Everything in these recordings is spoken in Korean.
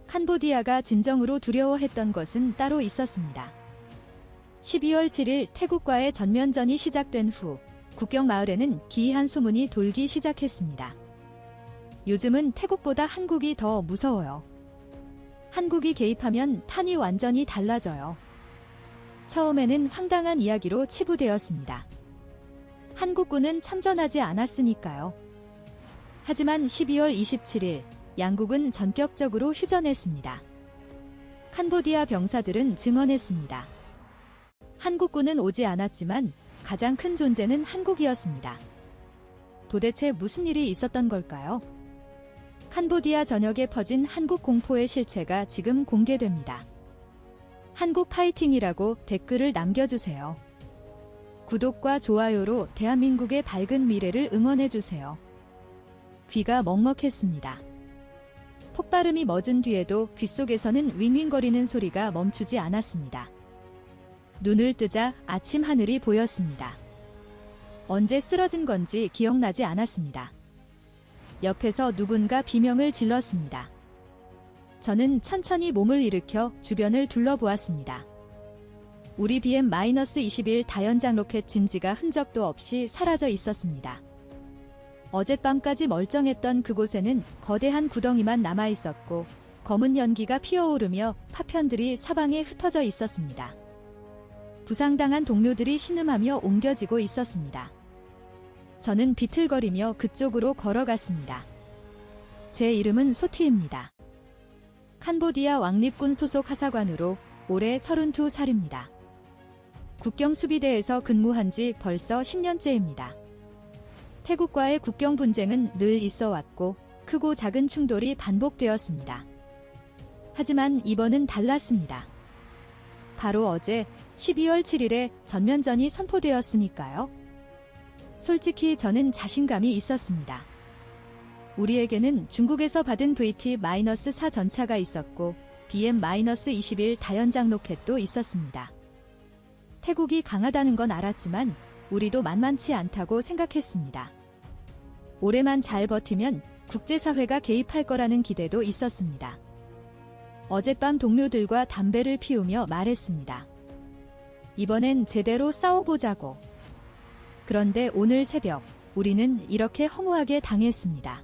캄보디아가 진정으로 두려워했던 것은 따로 있었습니다. 12월 7일 태국과의 전면전이 시작된 후 국경 마을에는 기이한 소문이 돌기 시작했습니다. 요즘은 태국보다 한국이 더 무서워요. 한국이 개입하면 판이 완전히 달라져요. 처음에는 황당한 이야기로 치부되었습니다. 한국군은 참전하지 않았으니까요. 하지만 12월 27일 양국은 전격적으로 휴전했습니다. 캄보디아 병사들은 증언했습니다. 한국군은 오지 않았지만 가장 큰 존재는 한국이었습니다. 도대체 무슨 일이 있었던 걸까요? 캄보디아 전역에 퍼진 한국 공포의 실체가 지금 공개됩니다. 한국 파이팅이라고 댓글을 남겨주세요. 구독과 좋아요로 대한민국의 밝은 미래를 응원해주세요. 귀가 먹먹했습니다. 폭발음이 멎은 뒤에도 귓속에서는 윙윙거리는 소리가 멈추지 않았습니다. 눈을 뜨자 아침 하늘이 보였습니다. 언제 쓰러진 건지 기억나지 않았습니다. 옆에서 누군가 비명을 질렀습니다. 저는 천천히 몸을 일으켜 주변을 둘러보았습니다. 우리 BM-21 다연장 로켓 진지가 흔적도 없이 사라져 있었습니다. 어젯밤까지 멀쩡했던 그곳에는 거대한 구덩이만 남아있었고 검은 연기가 피어오르며 파편들이 사방에 흩어져 있었습니다. 부상당한 동료들이 신음하며 옮겨지고 있었습니다. 저는 비틀거리며 그쪽으로 걸어갔습니다. 제 이름은 소티입니다. 캄보디아 왕립군 소속 하사관으로 올해 32살입니다. 국경수비대에서 근무한 지 벌써 10년째입니다. 태국과의 국경 분쟁은 늘 있어 왔고 크고 작은 충돌이 반복되었습니다. 하지만 이번은 달랐습니다. 바로 어제 12월 7일에 전면전이 선포되었으니까요. 솔직히 저는 자신감이 있었습니다. 우리에게는 중국에서 받은 VT-4 전차가 있었고 BM-21 다연장 로켓도 있었습니다. 태국이 강하다는 건 알았지만 우리도 만만치 않다고 생각했습니다. 올해만 잘 버티면 국제사회가 개입할 거라는 기대도 있었습니다. 어젯밤 동료들과 담배를 피우며 말했습니다. 이번엔 제대로 싸워보자고. 그런데 오늘 새벽 우리는 이렇게 허무하게 당했습니다.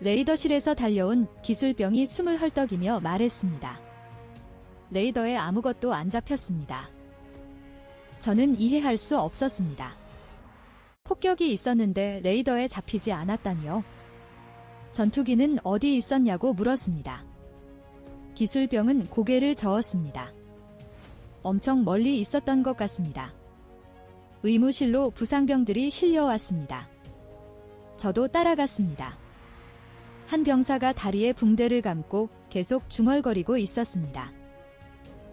레이더실에서 달려온 기술병이 숨을 헐떡이며 말했습니다. 레이더에 아무것도 안 잡혔습니다. 저는 이해할 수 없었습니다. 폭격이 있었는데 레이더에 잡히지 않았다니요. 전투기는 어디 있었냐고 물었습니다. 기술병은 고개를 저었습니다. 엄청 멀리 있었던 것 같습니다. 의무실로 부상병들이 실려왔습니다. 저도 따라갔습니다. 한 병사가 다리에 붕대를 감고 계속 중얼거리고 있었습니다.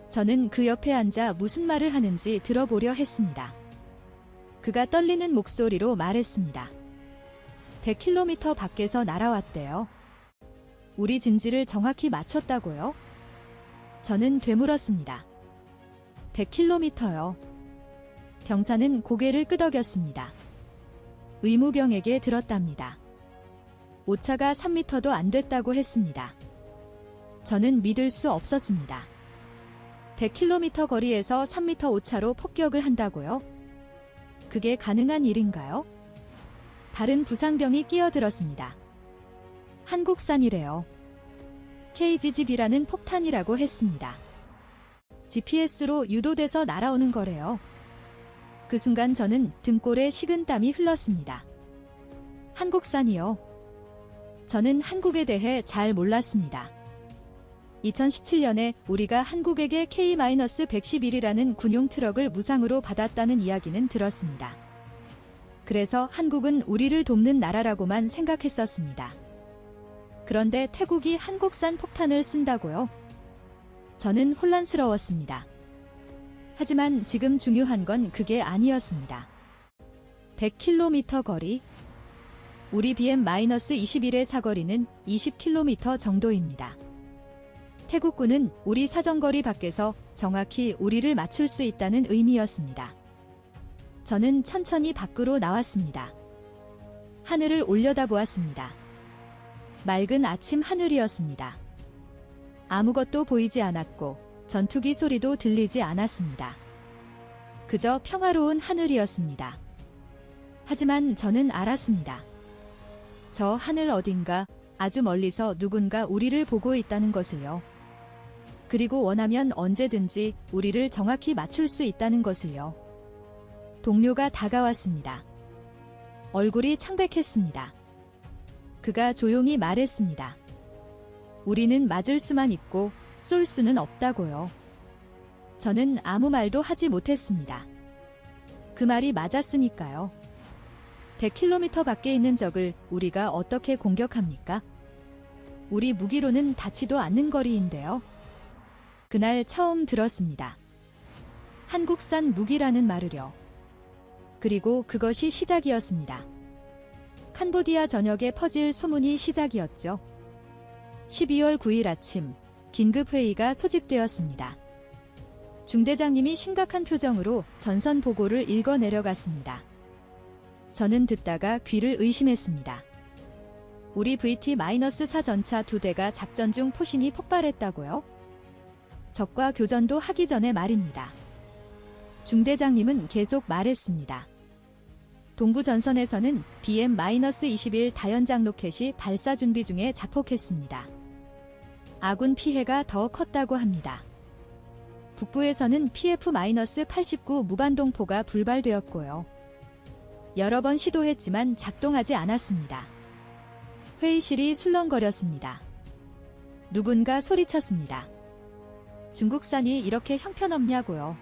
저는 그 옆에 앉아 무슨 말을 하는지 들어보려 했습니다. 그가 떨리는 목소리로 말했습니다. 100km 밖에서 날아왔대요. 우리 진지를 정확히 맞췄다고요? 저는 되물었습니다. 100km요. 병사는 고개를 끄덕였습니다. 의무병에게 들었답니다. 오차가 3m도 안 됐다고 했습니다. 저는 믿을 수 없었습니다. 100km 거리에서 3m 오차로 폭격을 한다고요? 그게 가능한 일인가요? 다른 부상병이 끼어들었습니다. 한국산이래요. KGB라는 폭탄이라고 했습니다. GPS로 유도돼서 날아오는 거래요. 그 순간 저는 등골에 식은땀이 흘렀습니다. 한국산이요. 저는 한국에 대해 잘 몰랐습니다. 2017년에 우리가 한국에게 K-111이라는 군용 트럭을 무상으로 받았다는 이야기는 들었습니다. 그래서 한국은 우리를 돕는 나라라고만 생각했었습니다. 그런데 태국이 한국산 폭탄을 쓴다고요? 저는 혼란스러웠습니다. 하지만 지금 중요한 건 그게 아니었습니다. 100km 거리? 우리 BM-21의 사거리는 20km 정도입니다. 태국군은 우리 사정거리 밖에서 정확히 우리를 맞출 수 있다는 의미였습니다. 저는 천천히 밖으로 나왔습니다. 하늘을 올려다보았습니다. 맑은 아침 하늘이었습니다. 아무것도 보이지 않았고 전투기 소리도 들리지 않았습니다. 그저 평화로운 하늘이었습니다. 하지만 저는 알았습니다. 저 하늘 어딘가 아주 멀리서 누군가 우리를 보고 있다는 것을요. 그리고 원하면 언제든지 우리를 정확히 맞출 수 있다는 것을요. 동료가 다가왔습니다. 얼굴이 창백했습니다. 그가 조용히 말했습니다. 우리는 맞을 수만 있고 쏠 수는 없다고요. 저는 아무 말도 하지 못했습니다. 그 말이 맞았으니까요. 100km 밖에 있는 적을 우리가 어떻게 공격합니까? 우리 무기로는 닿지도 않는 거리인데요. 그날 처음 들었습니다. 한국산 무기라는 말을요. 그리고 그것이 시작이었습니다. 캄보디아 전역에 퍼질 소문이 시작이었죠. 12월 9일 아침 긴급회의가 소집되었습니다. 중대장님이 심각한 표정으로 전선 보고를 읽어 내려갔습니다. 저는 듣다가 귀를 의심했습니다. 우리 VT-4 전차 2대가 작전 중 포신이 폭발했다고요? 적과 교전도 하기 전에 말입니다. 중대장님은 계속 말했습니다. 동부 전선에서는 BM-21 다연장 로켓이 발사 준비 중에 자폭했습니다. 아군 피해가 더 컸다고 합니다. 북부에서는 PF-89 무반동포가 불발되었고요. 여러 번 시도했지만 작동하지 않았습니다. 회의실이 술렁거렸습니다. 누군가 소리쳤습니다. 중국산이 이렇게 형편없냐고요.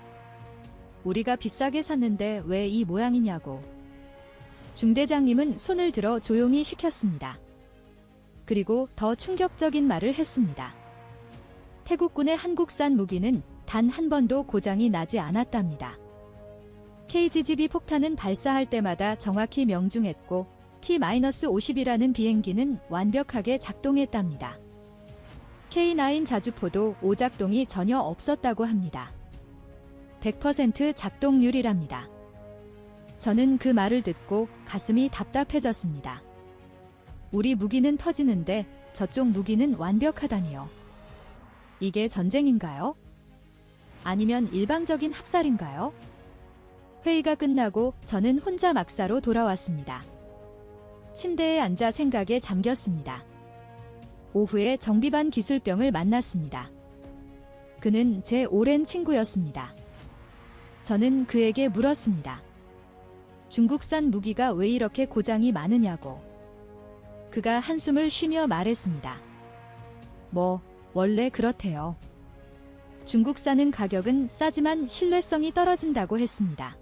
우리가 비싸게 샀는데 왜 이 모양이냐고. 중대장님은 손을 들어 조용히 시켰습니다. 그리고 더 충격적인 말을 했습니다. 태국군의 한국산 무기는 단 한 번도 고장이 나지 않았답니다. KGB 폭탄은 발사할 때마다 정확히 명중했고 T-50이라는 비행기는 완벽하게 작동했답니다. K9 자주포도 오작동이 전혀 없었다고 합니다. 100% 작동률이랍니다. 저는 그 말을 듣고 가슴이 답답해졌습니다. 우리 무기는 터지는데 저쪽 무기는 완벽하다니요. 이게 전쟁인가요? 아니면 일방적인 학살인가요? 회의가 끝나고 저는 혼자 막사로 돌아왔습니다. 침대에 앉아 생각에 잠겼습니다. 오후에 정비반 기술병을 만났습니다. 그는 제 오랜 친구였습니다. 저는 그에게 물었습니다. 중국산 무기가 왜 이렇게 고장이 많으냐고. 그가 한숨을 쉬며 말했습니다. 원래 그렇대요. 중국산은 가격은 싸지만 신뢰성이 떨어진다고 했습니다.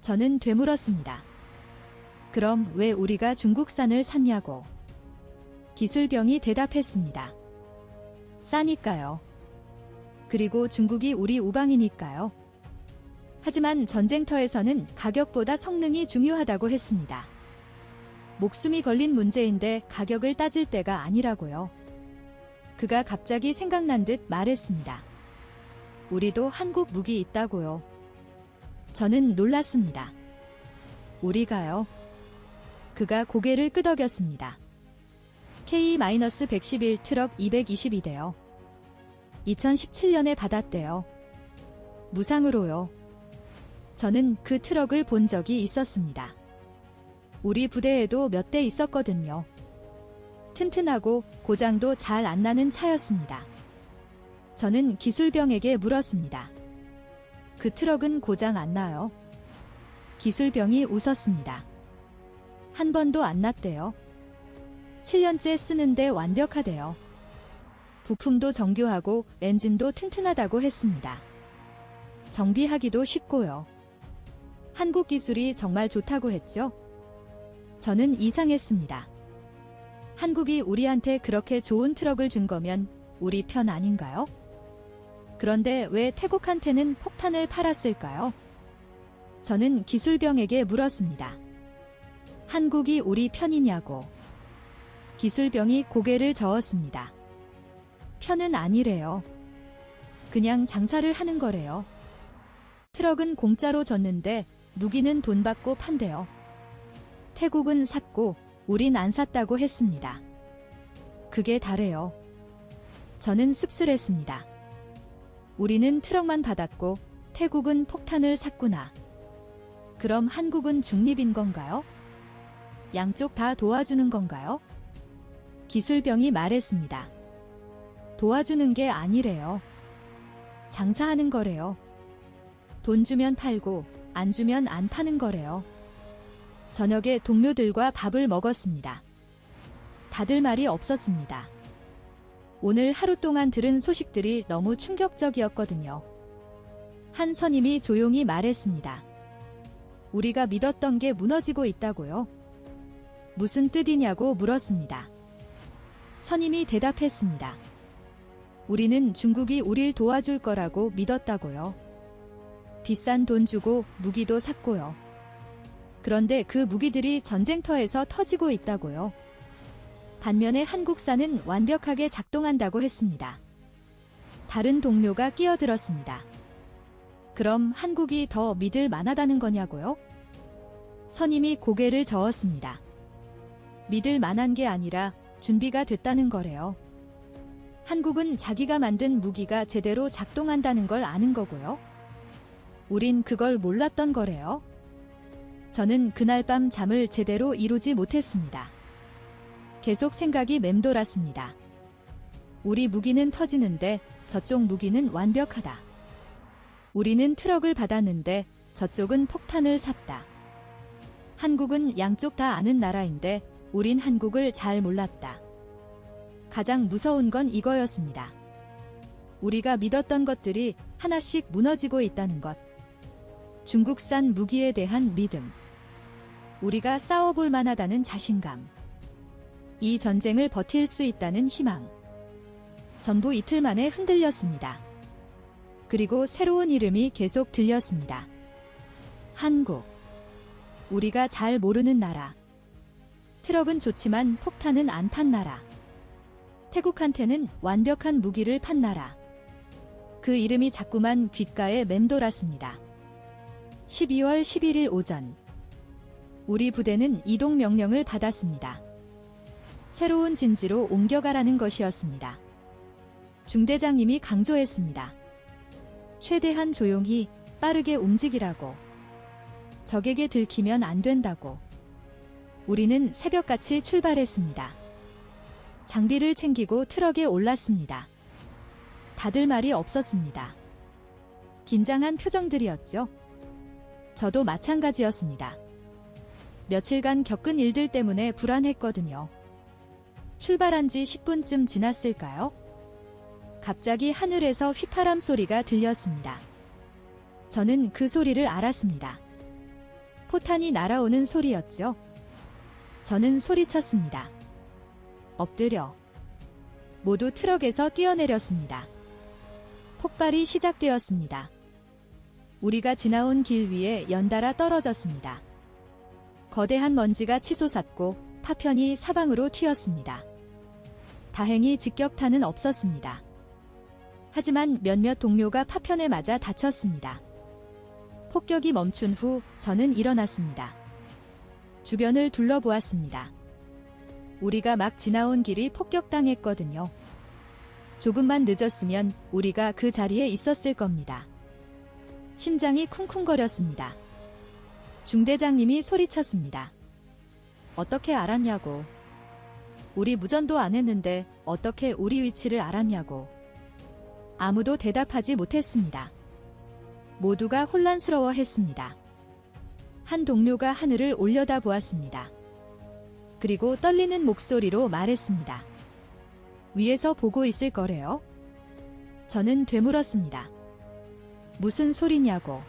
저는 되물었습니다. 그럼 왜 우리가 중국산을 샀냐고. 기술병이 대답했습니다. 싸니까요. 그리고 중국이 우리 우방이니까요. 하지만 전쟁터에서는 가격보다 성능이 중요하다고 했습니다. 목숨이 걸린 문제인데 가격을 따질 때가 아니라고요. 그가 갑자기 생각난 듯 말했습니다. 우리도 한국 무기 있다고요. 저는 놀랐습니다. 우리가요? 그가 고개를 끄덕였습니다. K-111 트럭 222대요. 2017년에 받았대요. 무상으로요. 저는 그 트럭을 본 적이 있었습니다. 우리 부대에도 몇 대 있었거든요. 튼튼하고 고장도 잘 안 나는 차였습니다. 저는 기술병에게 물었습니다. 그 트럭은 고장 안 나요? 기술병이 웃었습니다. 한 번도 안 났대요. 7년째 쓰는데 완벽하대요. 부품도 정교하고 엔진도 튼튼하다고 했습니다. 정비하기도 쉽고요. 한국 기술이 정말 좋다고 했죠? 저는 이상했습니다. 한국이 우리한테 그렇게 좋은 트럭을 준 거면 우리 편 아닌가요? 그런데 왜 태국한테는 폭탄을 팔았을까요? 저는 기술병에게 물었습니다. 한국이 우리 편이냐고. 기술병이 고개를 저었습니다. 편은 아니래요. 그냥 장사를 하는 거래요. 트럭은 공짜로 줬는데 무기는 돈 받고 판대요. 태국은 샀고 우린 안 샀다고 했습니다. 그게 다래요. 저는 씁쓸했습니다. 우리는 트럭만 받았고 태국은 폭탄을 샀구나. 그럼 한국은 중립인 건가요? 양쪽 다 도와주는 건가요? 기술병이 말했습니다. 도와주는 게 아니래요. 장사하는 거래요. 돈 주면 팔고 안 주면 안 파는 거래요. 저녁에 동료들과 밥을 먹었습니다. 다들 말이 없었습니다. 오늘 하루 동안 들은 소식들이 너무 충격적이었거든요. 한 선임이 조용히 말했습니다. 우리가 믿었던 게 무너지고 있다고요? 무슨 뜻이냐고 물었습니다. 선임이 대답했습니다. 우리는 중국이 우릴 도와줄 거라고 믿었다고요. 비싼 돈 주고 무기도 샀고요. 그런데 그 무기들이 전쟁터에서 터지고 있다고요. 반면에 한국사는 완벽하게 작동한다고 했습니다. 다른 동료가 끼어들었습니다. 그럼 한국이 더 믿을 만하다는 거냐고요? 선임이 고개를 저었습니다. 믿을 만한 게 아니라 준비가 됐다는 거래요. 한국은 자기가 만든 무기가 제대로 작동한다는 걸 아는 거고요. 우린 그걸 몰랐던 거래요. 저는 그날 밤 잠을 제대로 이루지 못했습니다. 계속 생각이 맴돌았습니다. 우리 무기는 터지는데 저쪽 무기는 완벽하다. 우리는 트럭을 받았는데 저쪽은 폭탄을 샀다. 한국은 양쪽 다 아는 나라인데 우린 한국을 잘 몰랐다. 가장 무서운 건 이거였습니다. 우리가 믿었던 것들이 하나씩 무너지고 있다는 것. 중국산 무기에 대한 믿음. 우리가 싸워볼 만하다는 자신감. 이 전쟁을 버틸 수 있다는 희망. 전부 이틀 만에 흔들렸습니다. 그리고 새로운 이름이 계속 들렸습니다. 한국. 우리가 잘 모르는 나라. 트럭은 좋지만 폭탄은 안 판 나라. 태국한테는 완벽한 무기를 판 나라. 그 이름이 자꾸만 귓가에 맴돌았습니다. 12월 11일 오전. 우리 부대는 이동 명령을 받았습니다. 새로운 진지로 옮겨가라는 것이었습니다. 중대장님이 강조했습니다. 최대한 조용히 빠르게 움직이라고. 적에게 들키면 안 된다고. 우리는 새벽같이 출발했습니다. 장비를 챙기고 트럭에 올랐습니다. 다들 말이 없었습니다. 긴장한 표정들이었죠. 저도 마찬가지였습니다. 며칠간 겪은 일들 때문에 불안했거든요. 출발한 지 10분쯤 지났을까요? 갑자기 하늘에서 휘파람 소리가 들렸습니다. 저는 그 소리를 알았습니다. 포탄이 날아오는 소리였죠. 저는 소리쳤습니다. 엎드려. 모두 트럭에서 뛰어내렸습니다. 폭발이 시작되었습니다. 우리가 지나온 길 위에 연달아 떨어졌습니다. 거대한 먼지가 치솟았고 파편이 사방으로 튀었습니다. 다행히 직격탄은 없었습니다. 하지만 몇몇 동료가 파편에 맞아 다쳤습니다. 폭격이 멈춘 후 저는 일어났습니다. 주변을 둘러보았습니다. 우리가 막 지나온 길이 폭격당했거든요. 조금만 늦었으면 우리가 그 자리에 있었을 겁니다. 심장이 쿵쿵거렸습니다. 중대장님이 소리쳤습니다. 어떻게 알았냐고. 우리 무전도 안 했는데 어떻게 우리 위치를 알았냐고. 아무도 대답하지 못했습니다. 모두가 혼란스러워했습니다. 한 동료가 하늘을 올려다보았습니다. 그리고 떨리는 목소리로 말했습니다. 위에서 보고 있을 거래요? 저는 되물었습니다. 무슨 소리냐고.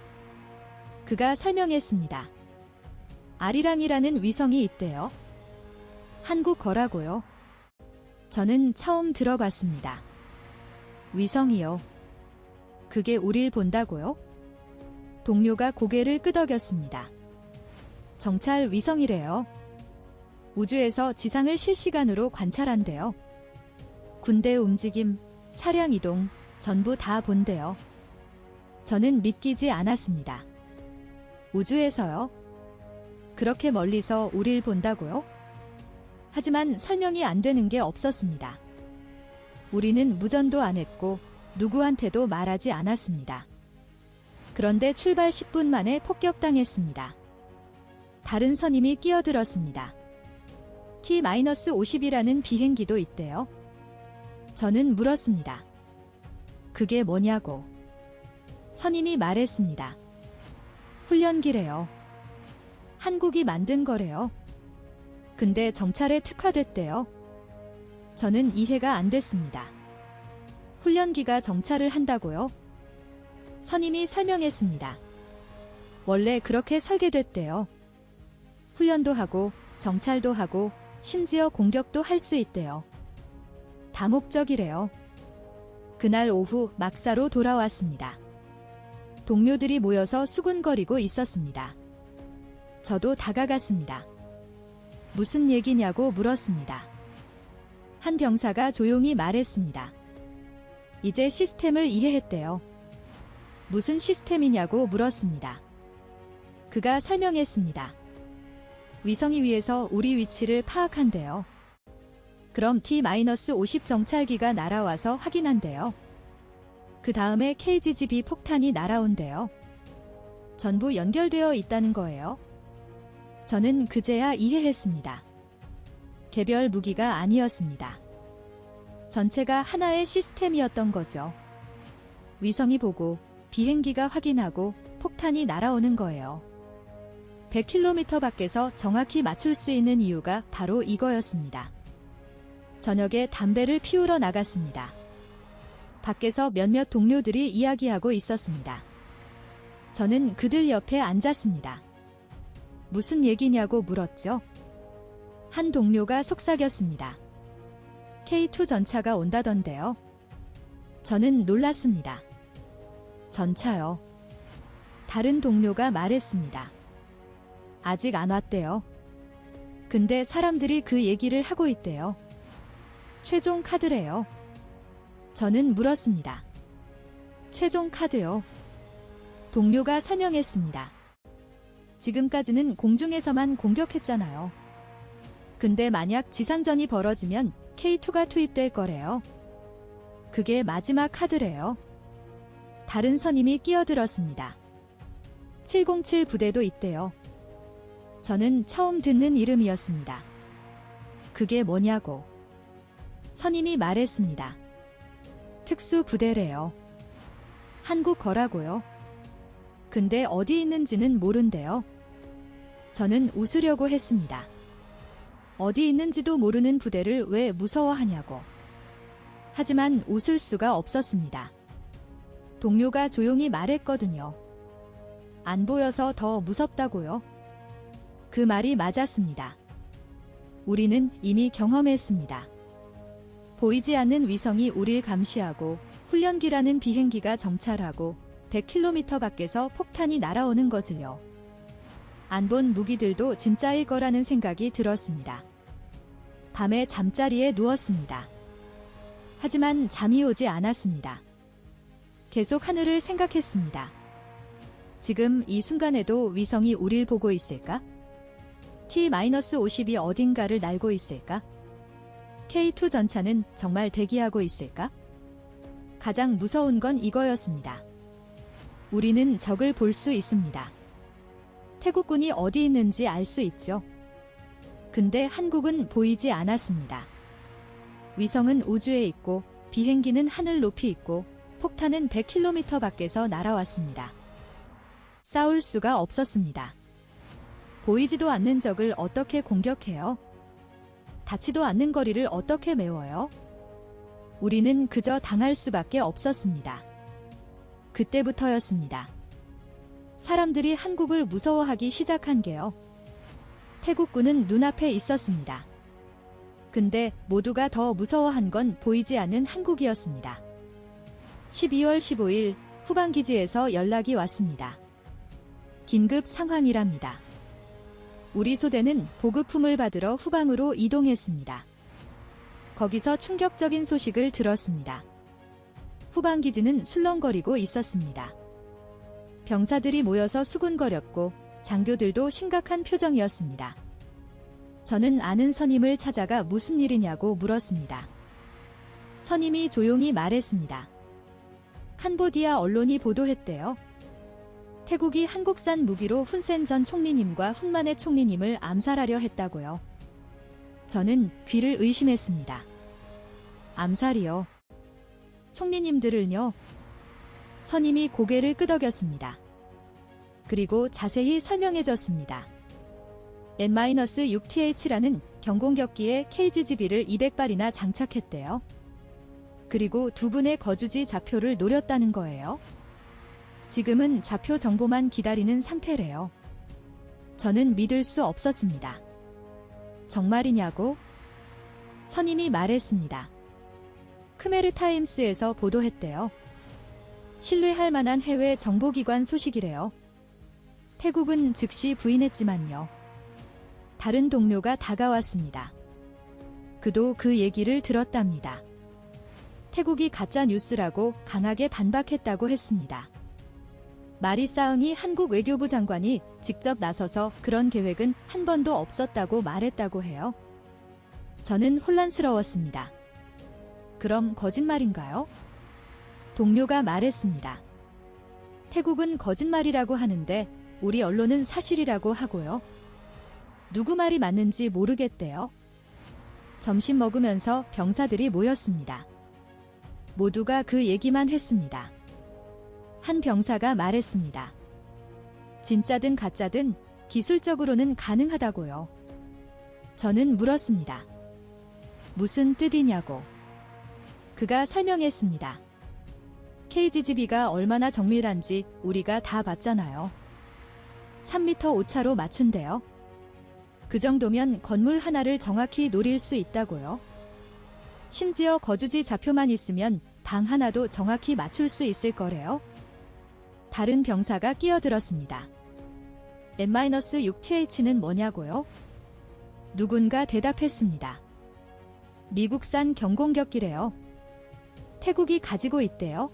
그가 설명했습니다. 아리랑이라는 위성이 있대요. 한국 거라고요. 저는 처음 들어봤습니다. 위성이요. 그게 우릴 본다고요? 동료가 고개를 끄덕였습니다. 정찰 위성이래요. 우주에서 지상을 실시간으로 관찰한대요. 군대 움직임, 차량 이동, 전부 다 본대요. 저는 믿기지 않았습니다. 우주에서요? 그렇게 멀리서 우릴 본다고요? 하지만 설명이 안 되는 게 없었습니다. 우리는 무전도 안 했고 누구한테도 말하지 않았습니다. 그런데 출발 10분 만에 폭격당했습니다. 다른 선임이 끼어들었습니다. T-50이라는 비행기도 있대요. 저는 물었습니다. 그게 뭐냐고. 선임이 말했습니다. 훈련기래요. 한국이 만든 거래요. 근데 정찰에 특화됐대요. 저는 이해가 안 됐습니다. 훈련기가 정찰을 한다고요? 선임이 설명했습니다. 원래 그렇게 설계됐대요. 훈련도 하고 정찰도 하고 심지어 공격도 할 수 있대요. 다목적이래요. 그날 오후 막사로 돌아왔습니다. 동료들이 모여서 수군거리고 있었습니다. 저도 다가갔습니다. 무슨 얘기냐고 물었습니다. 한 병사가 조용히 말했습니다. 이제 시스템을 이해했대요. 무슨 시스템이냐고 물었습니다. 그가 설명했습니다. 위성이 위에서 우리 위치를 파악한대요. 그럼 T-50 정찰기가 날아와서 확인한대요. 그 다음에 KGB 폭탄이 날아온대요. 전부 연결되어 있다는 거예요. 저는 그제야 이해했습니다. 개별 무기가 아니었습니다. 전체가 하나의 시스템이었던 거죠. 위성이 보고 비행기가 확인하고 폭탄이 날아오는 거예요. 100km 밖에서 정확히 맞출 수 있는 이유가 바로 이거였습니다. 저녁에 담배를 피우러 나갔습니다. 밖에서 몇몇 동료들이 이야기하고 있었습니다. 저는 그들 옆에 앉았습니다. 무슨 얘기냐고 물었죠. 한 동료가 속삭였습니다. K2 전차가 온다던데요. 저는 놀랐습니다. 전차요. 다른 동료가 말했습니다. 아직 안 왔대요. 근데 사람들이 그 얘기를 하고 있대요. 최종 카드래요. 저는 물었습니다. 최종 카드요. 동료가 설명했습니다. 지금까지는 공중에서만 공격했잖아요. 근데 만약 지상전이 벌어지면 K2가 투입될 거래요. 그게 마지막 카드래요. 다른 선임이 끼어들었습니다. 707 부대도 있대요. 저는 처음 듣는 이름이었습니다. 그게 뭐냐고. 선임이 말했습니다. 특수 부대래요. 한국 거라고요. 근데 어디 있는지는 모른대요. 저는 웃으려고 했습니다. 어디 있는지도 모르는 부대를 왜 무서워하냐고. 하지만 웃을 수가 없었습니다. 동료가 조용히 말했거든요. 안 보여서 더 무섭다고요. 그 말이 맞았습니다. 우리는 이미 경험했습니다. 보이지 않는 위성이 우릴 감시하고 훈련기라는 비행기가 정찰하고 100km 밖에서 폭탄이 날아오는 것을요. 안 본 무기들도 진짜일 거라는 생각이 들었습니다. 밤에 잠자리에 누웠습니다. 하지만 잠이 오지 않았습니다. 계속 하늘을 생각했습니다. 지금 이 순간에도 위성이 우릴 보고 있을까? T-50이 어딘가를 날고 있을까? K2 전차는 정말 대기하고 있을까? 가장 무서운 건 이거였습니다. 우리는 적을 볼 수 있습니다. 태국군이 어디 있는지 알 수 있죠. 근데 한국은 보이지 않았습니다. 위성은 우주에 있고 비행기는 하늘 높이 있고 폭탄은 100km 밖에서 날아왔습니다. 싸울 수가 없었습니다. 보이지도 않는 적을 어떻게 공격해요? 닿지도 않는 거리를 어떻게 메워요? 우리는 그저 당할 수밖에 없었습니다. 그때부터였습니다. 사람들이 한국을 무서워하기 시작한 게요. 태국군은 눈앞에 있었습니다. 근데 모두가 더 무서워한 건 보이지 않는 한국이었습니다. 12월 15일 후방기지에서 연락이 왔습니다. 긴급 상황이랍니다. 우리 소대는 보급품을 받으러 후방으로 이동했습니다. 거기서 충격적인 소식을 들었습니다. 후방기지는 술렁거리고 있었습니다. 병사들이 모여서 수군거렸고 장교들도 심각한 표정이었습니다. 저는 아는 선임을 찾아가 무슨 일이냐고 물었습니다. 선임이 조용히 말했습니다. 캄보디아 언론이 보도했대요. 태국이 한국산 무기로 훈센 전 총리님과 훈만의 총리님을 암살하려 했다고요. 저는 귀를 의심했습니다. 암살이요? 총리님들을요? 선임이 고개를 끄덕였습니다. 그리고 자세히 설명해줬습니다. N-6TH라는 경공격기에 KGGB를 200발이나 장착했대요. 그리고 두 분의 거주지 좌표를 노렸다는 거예요. 지금은 좌표 정보만 기다리는 상태래요. 저는 믿을 수 없었습니다. 정말이냐고? 선임이 말했습니다. 크메르타임스에서 보도했대요. 신뢰할 만한 해외 정보기관 소식이래요. 태국은 즉시 부인했지만요. 다른 동료가 다가왔습니다. 그도 그 얘기를 들었답니다. 태국이 가짜 뉴스라고 강하게 반박했다고 했습니다. 마리사응이 한국 외교부 장관이 직접 나서서 그런 계획은 한 번도 없었다고 말했다고 해요. 저는 혼란스러웠습니다. 그럼 거짓말인가요? 동료가 말했습니다. 태국은 거짓말이라고 하는데 우리 언론은 사실이라고 하고요. 누구 말이 맞는지 모르겠대요. 점심 먹으면서 병사들이 모였습니다. 모두가 그 얘기만 했습니다. 한 병사가 말했습니다. 진짜든 가짜든 기술적으로는 가능하다고요. 저는 물었습니다. 무슨 뜻이냐고. 그가 설명했습니다. KGGB가 얼마나 정밀한지 우리가 다 봤잖아요. 3m 오차로 맞춘대요. 그 정도면 건물 하나를 정확히 노릴 수 있다고요. 심지어 거주지 좌표만 있으면 방 하나도 정확히 맞출 수 있을 거래요. 다른 병사가 끼어들었습니다. N-6TH는 뭐냐고요? 누군가 대답했습니다. 미국산 경공격기래요. 태국이 가지고 있대요.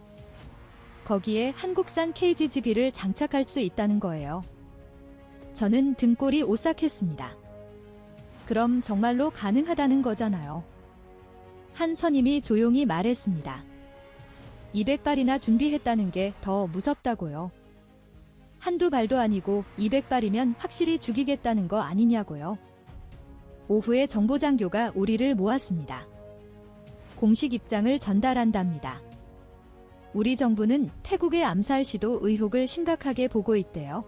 거기에 한국산 KGGB를 장착할 수 있다는 거예요. 저는 등골이 오싹했습니다. 그럼 정말로 가능하다는 거잖아요. 한 선임이 조용히 말했습니다. 200발이나 준비했다는 게 더 무섭다고요. 한두 발도 아니고 200발이면 확실히 죽이겠다는 거 아니냐고요. 오후에 정보장교가 우리를 모았습니다. 공식 입장을 전달한답니다. 우리 정부는 태국의 암살 시도 의혹을 심각하게 보고 있대요.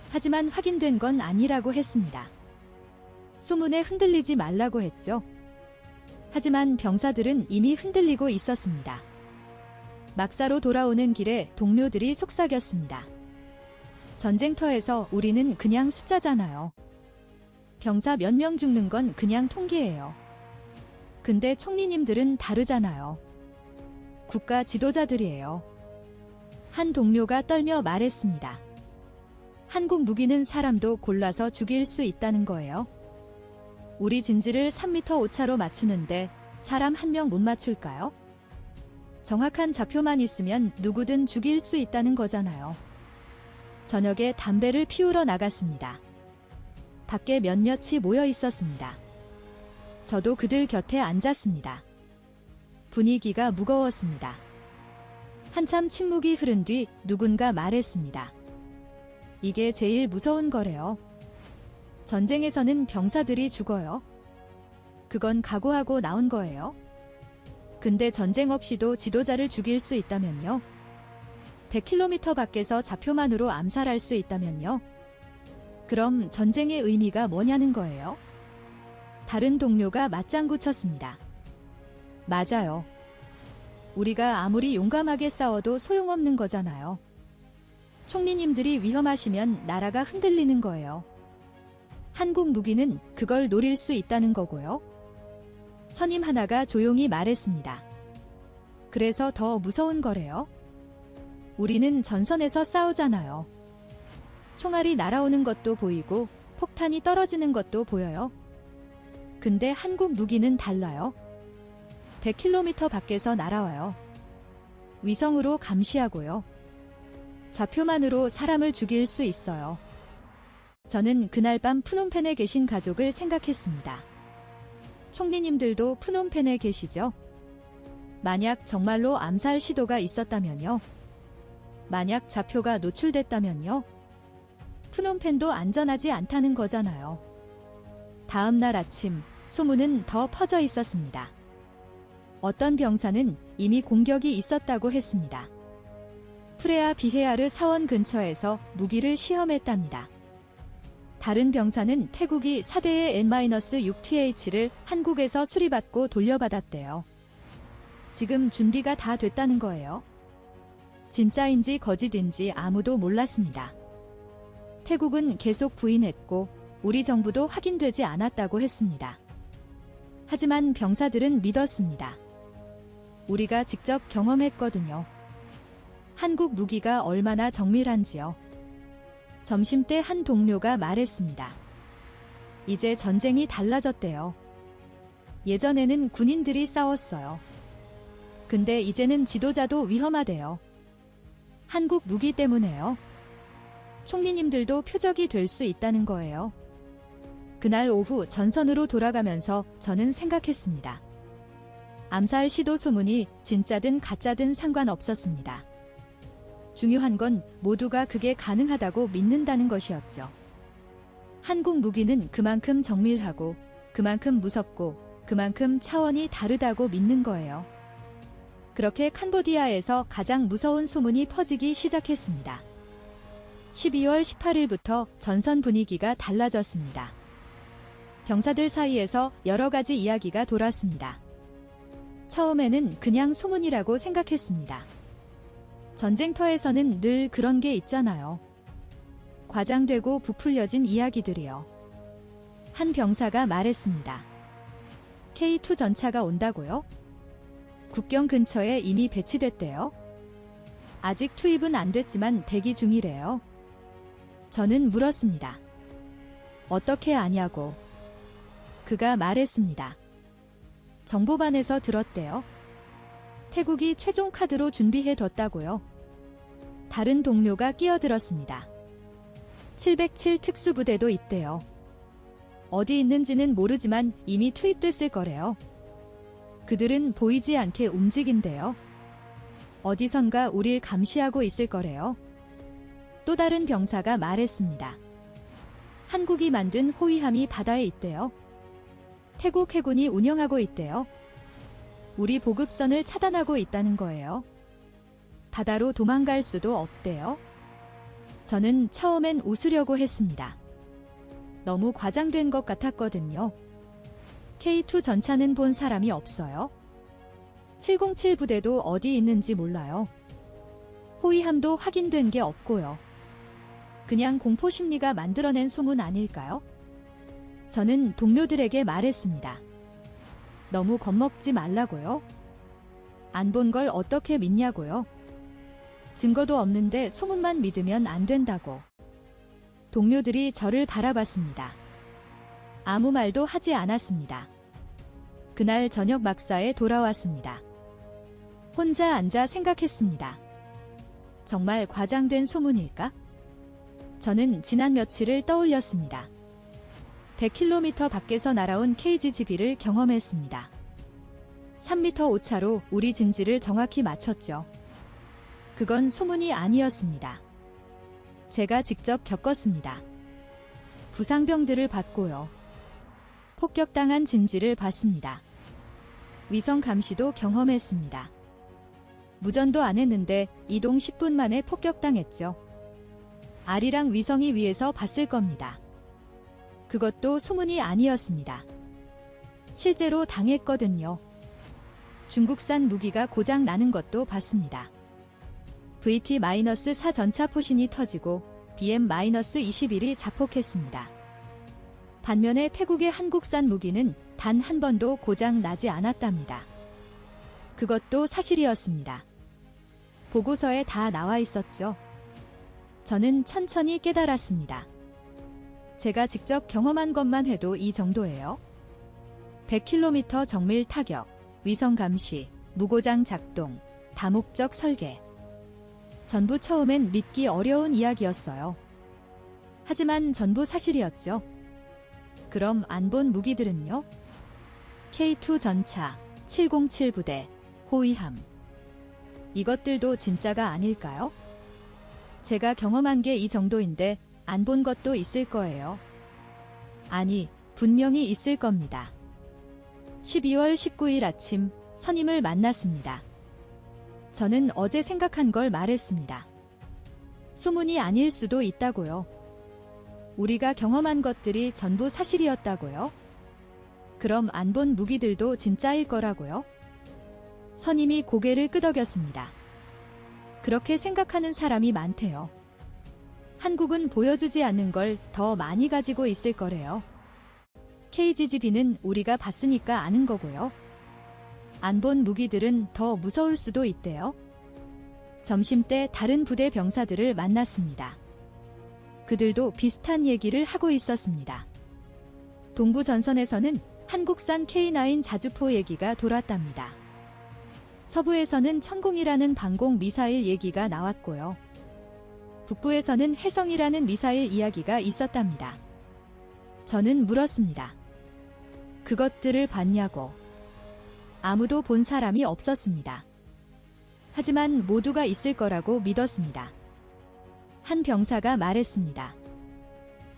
하지만 확인된 건 아니라고 했습니다. 소문에 흔들리지 말라고 했죠. 하지만 병사들은 이미 흔들리고 있었습니다. 막사로 돌아오는 길에 동료들이 속삭였습니다. 전쟁터에서 우리는 그냥 숫자잖아요. 병사 몇 명 죽는 건 그냥 통계예요. 근데 총리님들은 다르잖아요. 국가 지도자들이에요. 한 동료가 떨며 말했습니다. 한국 무기는 사람도 골라서 죽일 수 있다는 거예요. 우리 진지를 3m 오차로 맞추는데 사람 한 명 못 맞출까요? 정확한 좌표만 있으면 누구든 죽일 수 있다는 거잖아요. 저녁에 담배를 피우러 나갔습니다. 밖에 몇몇이 모여 있었습니다. 저도 그들 곁에 앉았습니다. 분위기가 무거웠습니다. 한참 침묵이 흐른 뒤 누군가 말했습니다. 이게 제일 무서운 거래요. 전쟁에서는 병사들이 죽어요. 그건 각오하고 나온 거예요. 근데 전쟁 없이도 지도자를 죽일 수 있다면요? 100km 밖에서 좌표만으로 암살할 수 있다면요? 그럼 전쟁의 의미가 뭐냐는 거예요? 다른 동료가 맞장구 쳤습니다. 맞아요. 우리가 아무리 용감하게 싸워도 소용없는 거잖아요. 총리님들이 위험하시면 나라가 흔들리는 거예요. 한국 무기는 그걸 노릴 수 있다는 거고요. 선임 하나가 조용히 말했습니다. 그래서 더 무서운 거래요. 우리는 전선에서 싸우잖아요. 총알이 날아오는 것도 보이고 폭탄이 떨어지는 것도 보여요. 근데 한국 무기는 달라요. 100km 밖에서 날아와요. 위성으로 감시하고요. 좌표만으로 사람을 죽일 수 있어요. 저는 그날 밤 프놈펜에 계신 가족을 생각했습니다. 총리님들도 프놈펜에 계시죠? 만약 정말로 암살 시도가 있었다면요? 만약 좌표가 노출됐다면요? 프놈펜도 안전하지 않다는 거잖아요. 다음 날 아침, 소문은 더 퍼져 있었습니다. 어떤 병사는 이미 공격이 있었다고 했습니다. 프레아 비헤아르 사원 근처에서 무기를 시험했답니다. 다른 병사는 태국이 4대의 N-6TH를 한국에서 수리받고 돌려받았대요. 지금 준비가 다 됐다는 거예요. 진짜인지 거짓인지 아무도 몰랐습니다. 태국은 계속 부인했고 우리 정부도 확인되지 않았다고 했습니다. 하지만 병사들은 믿었습니다. 우리가 직접 경험했거든요. 한국 무기가 얼마나 정밀한지요. 점심때 한 동료가 말했습니다. 이제 전쟁이 달라졌대요. 예전에는 군인들이 싸웠어요. 근데 이제는 지도자도 위험하대요. 한국 무기 때문에요. 총리님들도 표적이 될 수 있다는 거예요. 그날 오후 전선으로 돌아가면서 저는 생각했습니다. 암살 시도 소문이 진짜든 가짜든 상관없었습니다. 중요한 건 모두가 그게 가능하다고 믿는다는 것이었죠. 한국 무기는 그만큼 정밀하고 그만큼 무섭고 그만큼 차원이 다르다고 믿는 거예요. 그렇게 캄보디아에서 가장 무서운 소문이 퍼지기 시작했습니다. 12월 18일부터 전선 분위기가 달라졌습니다. 병사들 사이에서 여러 가지 이야기가 돌았습니다. 처음에는 그냥 소문이라고 생각했습니다. 전쟁터에서는 늘 그런 게 있잖아요. 과장되고 부풀려진 이야기들이요. 한 병사가 말했습니다. K2 전차가 온다고요? 국경 근처에 이미 배치됐대요. 아직 투입은 안 됐지만 대기 중이래요. 저는 물었습니다. 어떻게 아냐고. 그가 말했습니다. 정보반에서 들었대요. 태국이 최종 카드로 준비해뒀다고요. 다른 동료가 끼어들었습니다. 707 특수부대도 있대요. 어디 있는지는 모르지만 이미 투입됐을 거래요. 그들은 보이지 않게 움직인대요. 어디선가 우릴 감시하고 있을 거래요. 또 다른 병사가 말했습니다. 한국이 만든 호위함이 바다에 있대요. 태국 해군이 운영하고 있대요. 우리 보급선을 차단하고 있다는 거예요. 바다로 도망갈 수도 없대요. 저는 처음엔 웃으려고 했습니다. 너무 과장된 것 같았거든요. K2 전차는 본 사람이 없어요. 707 부대도 어디 있는지 몰라요. 호위함도 확인된 게 없고요. 그냥 공포심리가 만들어낸 소문 아닐까요? 저는 동료들에게 말했습니다. 너무 겁먹지 말라고요. 안 본 걸 어떻게 믿냐고요. 증거도 없는데 소문만 믿으면 안 된다고. 동료들이 저를 바라봤습니다. 아무 말도 하지 않았습니다. 그날 저녁 막사에 돌아왔습니다. 혼자 앉아 생각했습니다. 정말 과장된 소문일까? 저는 지난 며칠을 떠올렸습니다. 100km 밖에서 날아온 KGB를 경험했습니다. 3m 오차로 우리 진지를 정확히 맞췄죠. 그건 소문이 아니었습니다. 제가 직접 겪었습니다. 부상병들을 봤고요. 폭격당한 진지를 봤습니다. 위성 감시도 경험했습니다. 무전도 안 했는데 이동 10분 만에 폭격당했죠. 아리랑 위성이 위에서 봤을 겁니다. 그것도 소문이 아니었습니다. 실제로 당했거든요. 중국산 무기가 고장 나는 것도 봤습니다. VT-4 전차 포신이 터지고 BM-21이 자폭했습니다. 반면에 태국의 한국산 무기는 단 한 번도 고장 나지 않았답니다. 그것도 사실이었습니다. 보고서에 다 나와 있었죠. 저는 천천히 깨달았습니다. 제가 직접 경험한 것만 해도 이 정도예요. 100km 정밀 타격, 위성 감시, 무고장 작동, 다목적 설계. 전부 처음엔 믿기 어려운 이야기였어요. 하지만 전부 사실이었죠. 그럼 안 본 무기들은요? K2 전차, 707 부대, 호위함. 이것들도 진짜가 아닐까요? 제가 경험한 게 이 정도인데 안 본 것도 있을 거예요. 아니, 분명히 있을 겁니다. 12월 19일 아침 선임을 만났습니다. 저는 어제 생각한 걸 말했습니다. 소문이 아닐 수도 있다고요. 우리가 경험한 것들이 전부 사실이었다고요? 그럼 안 본 무기들도 진짜일 거라고요? 선임이 고개를 끄덕였습니다. 그렇게 생각하는 사람이 많대요. 한국은 보여주지 않는 걸 더 많이 가지고 있을 거래요. KGB는 우리가 봤으니까 아는 거고요. 안 본 무기들은 더 무서울 수도 있대요. 점심때 다른 부대 병사들을 만났습니다. 그들도 비슷한 얘기를 하고 있었습니다. 동부 전선에서는 한국산 K9 자주포 얘기가 돌았답니다. 서부에서는 천공이라는 방공 미사일 얘기가 나왔고요. 북부에서는 혜성이라는 미사일 이야기가 있었답니다. 저는 물었습니다. 그것들을 봤냐고. 아무도 본 사람이 없었습니다. 하지만 모두가 있을 거라고 믿었습니다. 한 병사가 말했습니다.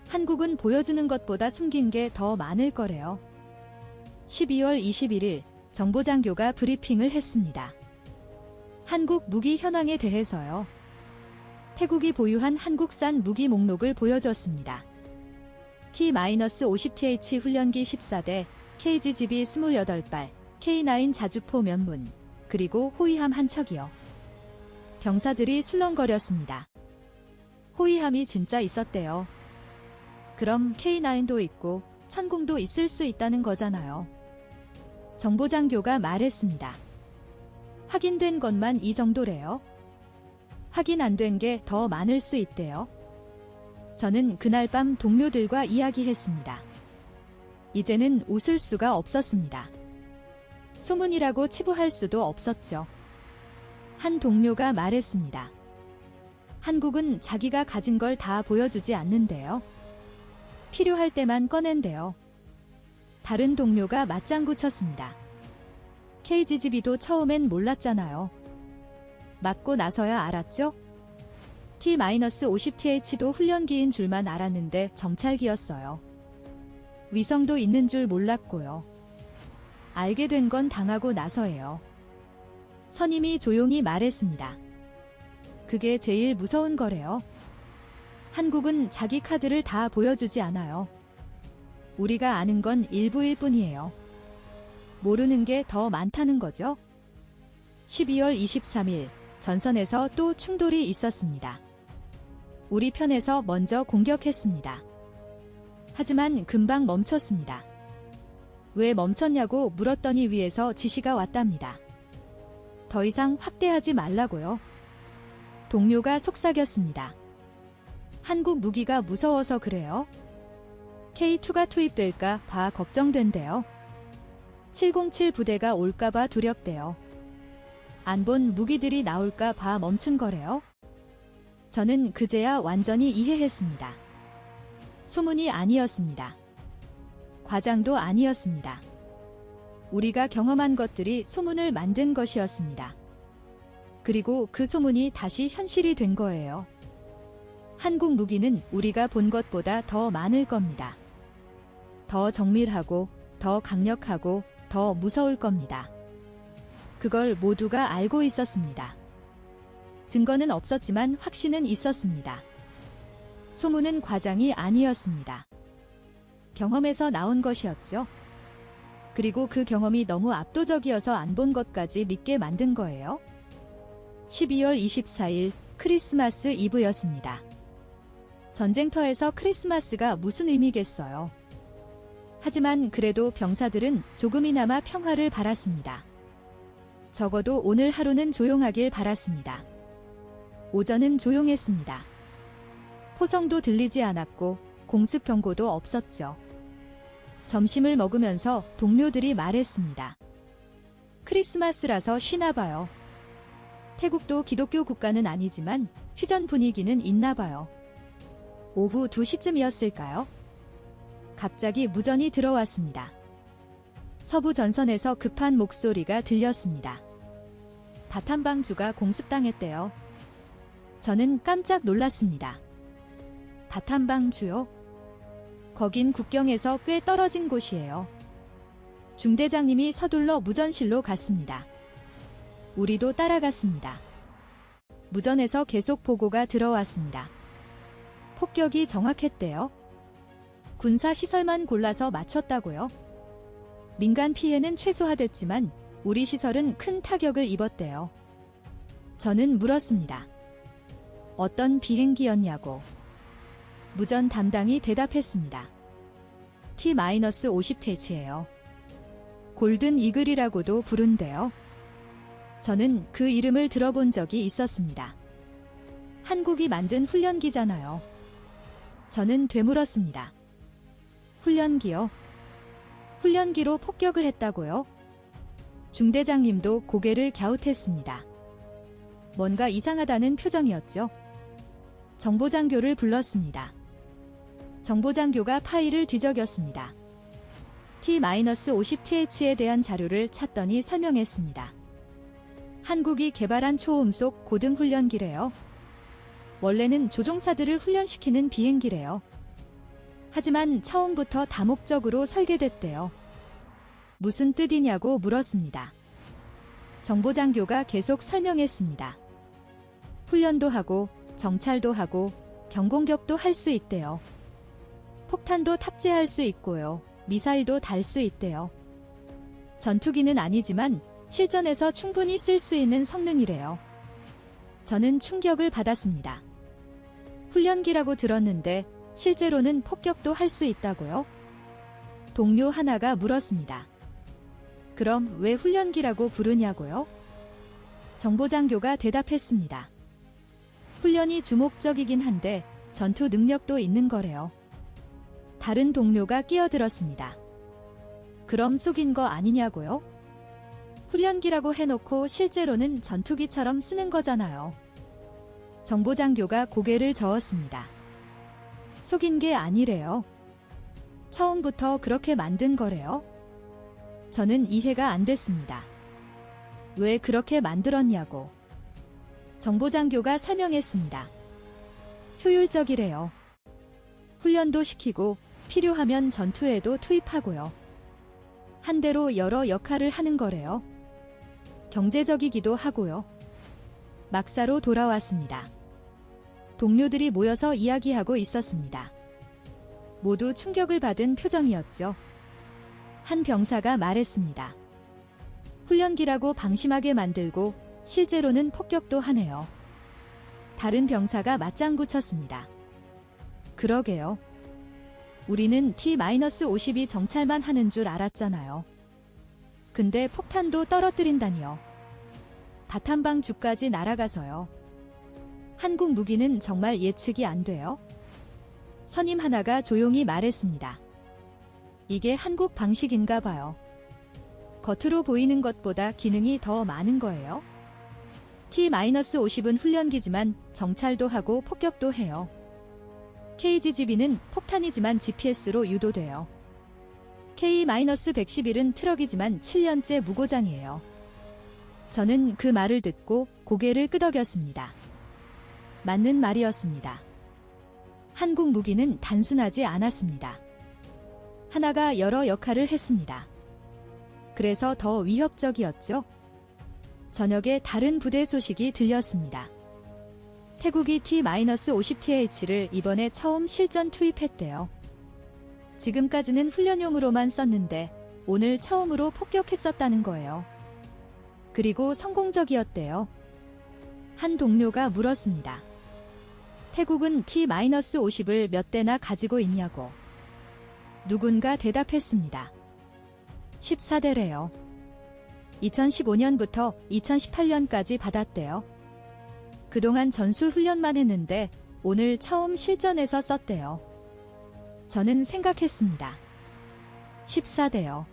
한국은 보여주는 것보다 숨긴 게 더 많을 거래요. 12월 21일 정보장교가 브리핑을 했습니다. 한국 무기 현황에 대해서요. 태국이 보유한 한국산 무기 목록을 보여줬습니다. T-50TH 훈련기 14대, KGB 28발, K9 자주포 몇 문, 그리고 호위함 한 척이요. 병사들이 술렁거렸습니다. 호위함이 진짜 있었대요. 그럼 K9도 있고 천공도 있을 수 있다는 거잖아요. 정보장교가 말했습니다. 확인된 것만 이 정도래요. 확인 안 된 게 더 많을 수 있대요. 저는 그날 밤 동료들과 이야기했습니다. 이제는 웃을 수가 없었습니다. 소문이라고 치부할 수도 없었죠. 한 동료가 말했습니다. 한국은 자기가 가진 걸 다 보여주지 않는데요. 필요할 때만 꺼낸대요. 다른 동료가 맞장구 쳤습니다. KGB도 처음엔 몰랐잖아요. 맞고 나서야 알았죠? T-50TH도 훈련기인 줄만 알았는데 정찰기였어요. 위성도 있는 줄 몰랐고요. 알게 된 건 당하고 나서예요. 선임이 조용히 말했습니다. 그게 제일 무서운 거래요. 한국은 자기 카드를 다 보여주지 않아요. 우리가 아는 건 일부일 뿐이에요. 모르는 게 더 많다는 거죠. 12월 23일 전선에서 또 충돌이 있었습니다. 우리 편에서 먼저 공격했습니다. 하지만 금방 멈췄습니다. 왜 멈췄냐고 물었더니 위에서 지시가 왔답니다. 더 이상 확대하지 말라고요. 동료가 속삭였습니다. 한국 무기가 무서워서 그래요? K2가 투입될까 봐 걱정된대요. 707 부대가 올까봐 두렵대요. 안 본 무기들이 나올까 봐 멈춘 거래요. 저는 그제야 완전히 이해했습니다. 소문이 아니었습니다. 과장도 아니었습니다. 우리가 경험한 것들이 소문을 만든 것이었습니다. 그리고 그 소문이 다시 현실이 된 거예요. 한국 무기는 우리가 본 것보다 더 많을 겁니다. 더 정밀하고, 더 강력하고, 더 무서울 겁니다. 그걸 모두가 알고 있었습니다. 증거는 없었지만 확신은 있었습니다. 소문은 과장이 아니었습니다. 경험에서 나온 것이었죠. 그리고 그 경험이 너무 압도적이어서 안 본 것까지 믿게 만든 거예요. 12월 24일 크리스마스 이브였습니다. 전쟁터에서 크리스마스가 무슨 의미겠어요. 하지만 그래도 병사들은 조금이나마 평화를 바랐습니다. 적어도 오늘 하루는 조용하길 바랐습니다. 오전은 조용했습니다. 포성도 들리지 않았고 공습 경고도 없었죠. 점심을 먹으면서 동료들이 말했습니다. 크리스마스라서 쉬나 봐요. 태국도 기독교 국가는 아니지만 휴전 분위기는 있나 봐요. 오후 2시쯤이었을까요? 갑자기 무전이 들어왔습니다. 서부 전선에서 급한 목소리가 들렸습니다. 바탐방주가 공습당했대요. 저는 깜짝 놀랐습니다. 바탐방주요? 거긴 국경에서 꽤 떨어진 곳이에요. 중대장님이 서둘러 무전실로 갔습니다. 우리도 따라갔습니다. 무전에서 계속 보고가 들어왔습니다. 폭격이 정확했대요. 군사시설만 골라서 맞췄다고요? 민간 피해는 최소화됐지만 우리 시설은 큰 타격을 입었대요. 저는 물었습니다. 어떤 비행기였냐고. 무전 담당이 대답했습니다. T-50 태치예요. 골든 이글이라고도 부른대요. 저는 그 이름을 들어본 적이 있었습니다. 한국이 만든 훈련기잖아요. 저는 되물었습니다. 훈련기요? 훈련기로 폭격을 했다고요? 중대장님도 고개를 갸웃했습니다. 뭔가 이상하다는 표정이었죠. 정보장교를 불렀습니다. 정보장교가 파일을 뒤적였습니다. T-50TH에 대한 자료를 찾더니 설명했습니다. 한국이 개발한 초음속 고등훈련기래요. 원래는 조종사들을 훈련시키는 비행기래요. 하지만 처음부터 다목적으로 설계됐대요. 무슨 뜻이냐고 물었습니다. 정보장교가 계속 설명했습니다. 훈련도 하고 정찰도 하고 경공격도 할 수 있대요. 폭탄도 탑재할 수 있고요. 미사일도 달 수 있대요. 전투기는 아니지만 실전에서 충분히 쓸 수 있는 성능이래요. 저는 충격을 받았습니다. 훈련기라고 들었는데 실제로는 폭격도 할 수 있다고요? 동료 하나가 물었습니다. 그럼 왜 훈련기라고 부르냐고요? 정보장교가 대답했습니다. 훈련이 주목적이긴 한데 전투 능력도 있는 거래요. 다른 동료가 끼어들었습니다. 그럼 속인 거 아니냐고요? 훈련기라고 해놓고 실제로는 전투기처럼 쓰는 거잖아요. 정보장교가 고개를 저었습니다. 속인 게 아니래요. 처음부터 그렇게 만든 거래요. 저는 이해가 안 됐습니다. 왜 그렇게 만들었냐고. 정보장교가 설명했습니다. 효율적이래요. 훈련도 시키고 필요하면 전투에도 투입하고요. 한 대로 여러 역할을 하는 거래요. 경제적이기도 하고요. 막사로 돌아왔습니다. 동료들이 모여서 이야기하고 있었습니다. 모두 충격을 받은 표정이었죠. 한 병사가 말했습니다. 훈련기라고 방심하게 만들고 실제로는 폭격도 하네요. 다른 병사가 맞장구 쳤습니다. 그러게요. 우리는 T-50이 정찰만 하는 줄 알았잖아요. 근데 폭탄도 떨어뜨린다니요. 바탐방주까지 날아가서요. 한국 무기는 정말 예측이 안 돼요. 선임 하나가 조용히 말했습니다. 이게 한국 방식인가 봐요. 겉으로 보이는 것보다 기능이 더 많은 거예요. T-50은 훈련기지만 정찰도 하고 폭격도 해요. KGB는 폭탄이지만 GPS로 유도돼요. K-111은 트럭이지만 7년째 무고장이에요. 저는 그 말을 듣고 고개를 끄덕였습니다. 맞는 말이었습니다. 한국 무기는 단순하지 않았습니다. 하나가 여러 역할을 했습니다. 그래서 더 위협적이었죠. 저녁에 다른 부대 소식이 들렸습니다. 태국이 T-50TH를 이번에 처음 실전 투입했대요. 지금까지는 훈련용으로만 썼는데 오늘 처음으로 폭격했었다는 거예요. 그리고 성공적이었대요. 한 동료가 물었습니다. 태국은 T-50을 몇 대나 가지고 있냐고. 누군가 대답했습니다. 14대래요. 2015년부터 2018년까지 받았대요. 그동안 전술 훈련만 했는데 오늘 처음 실전에서 썼대요. 저는 생각했습니다. 14대요.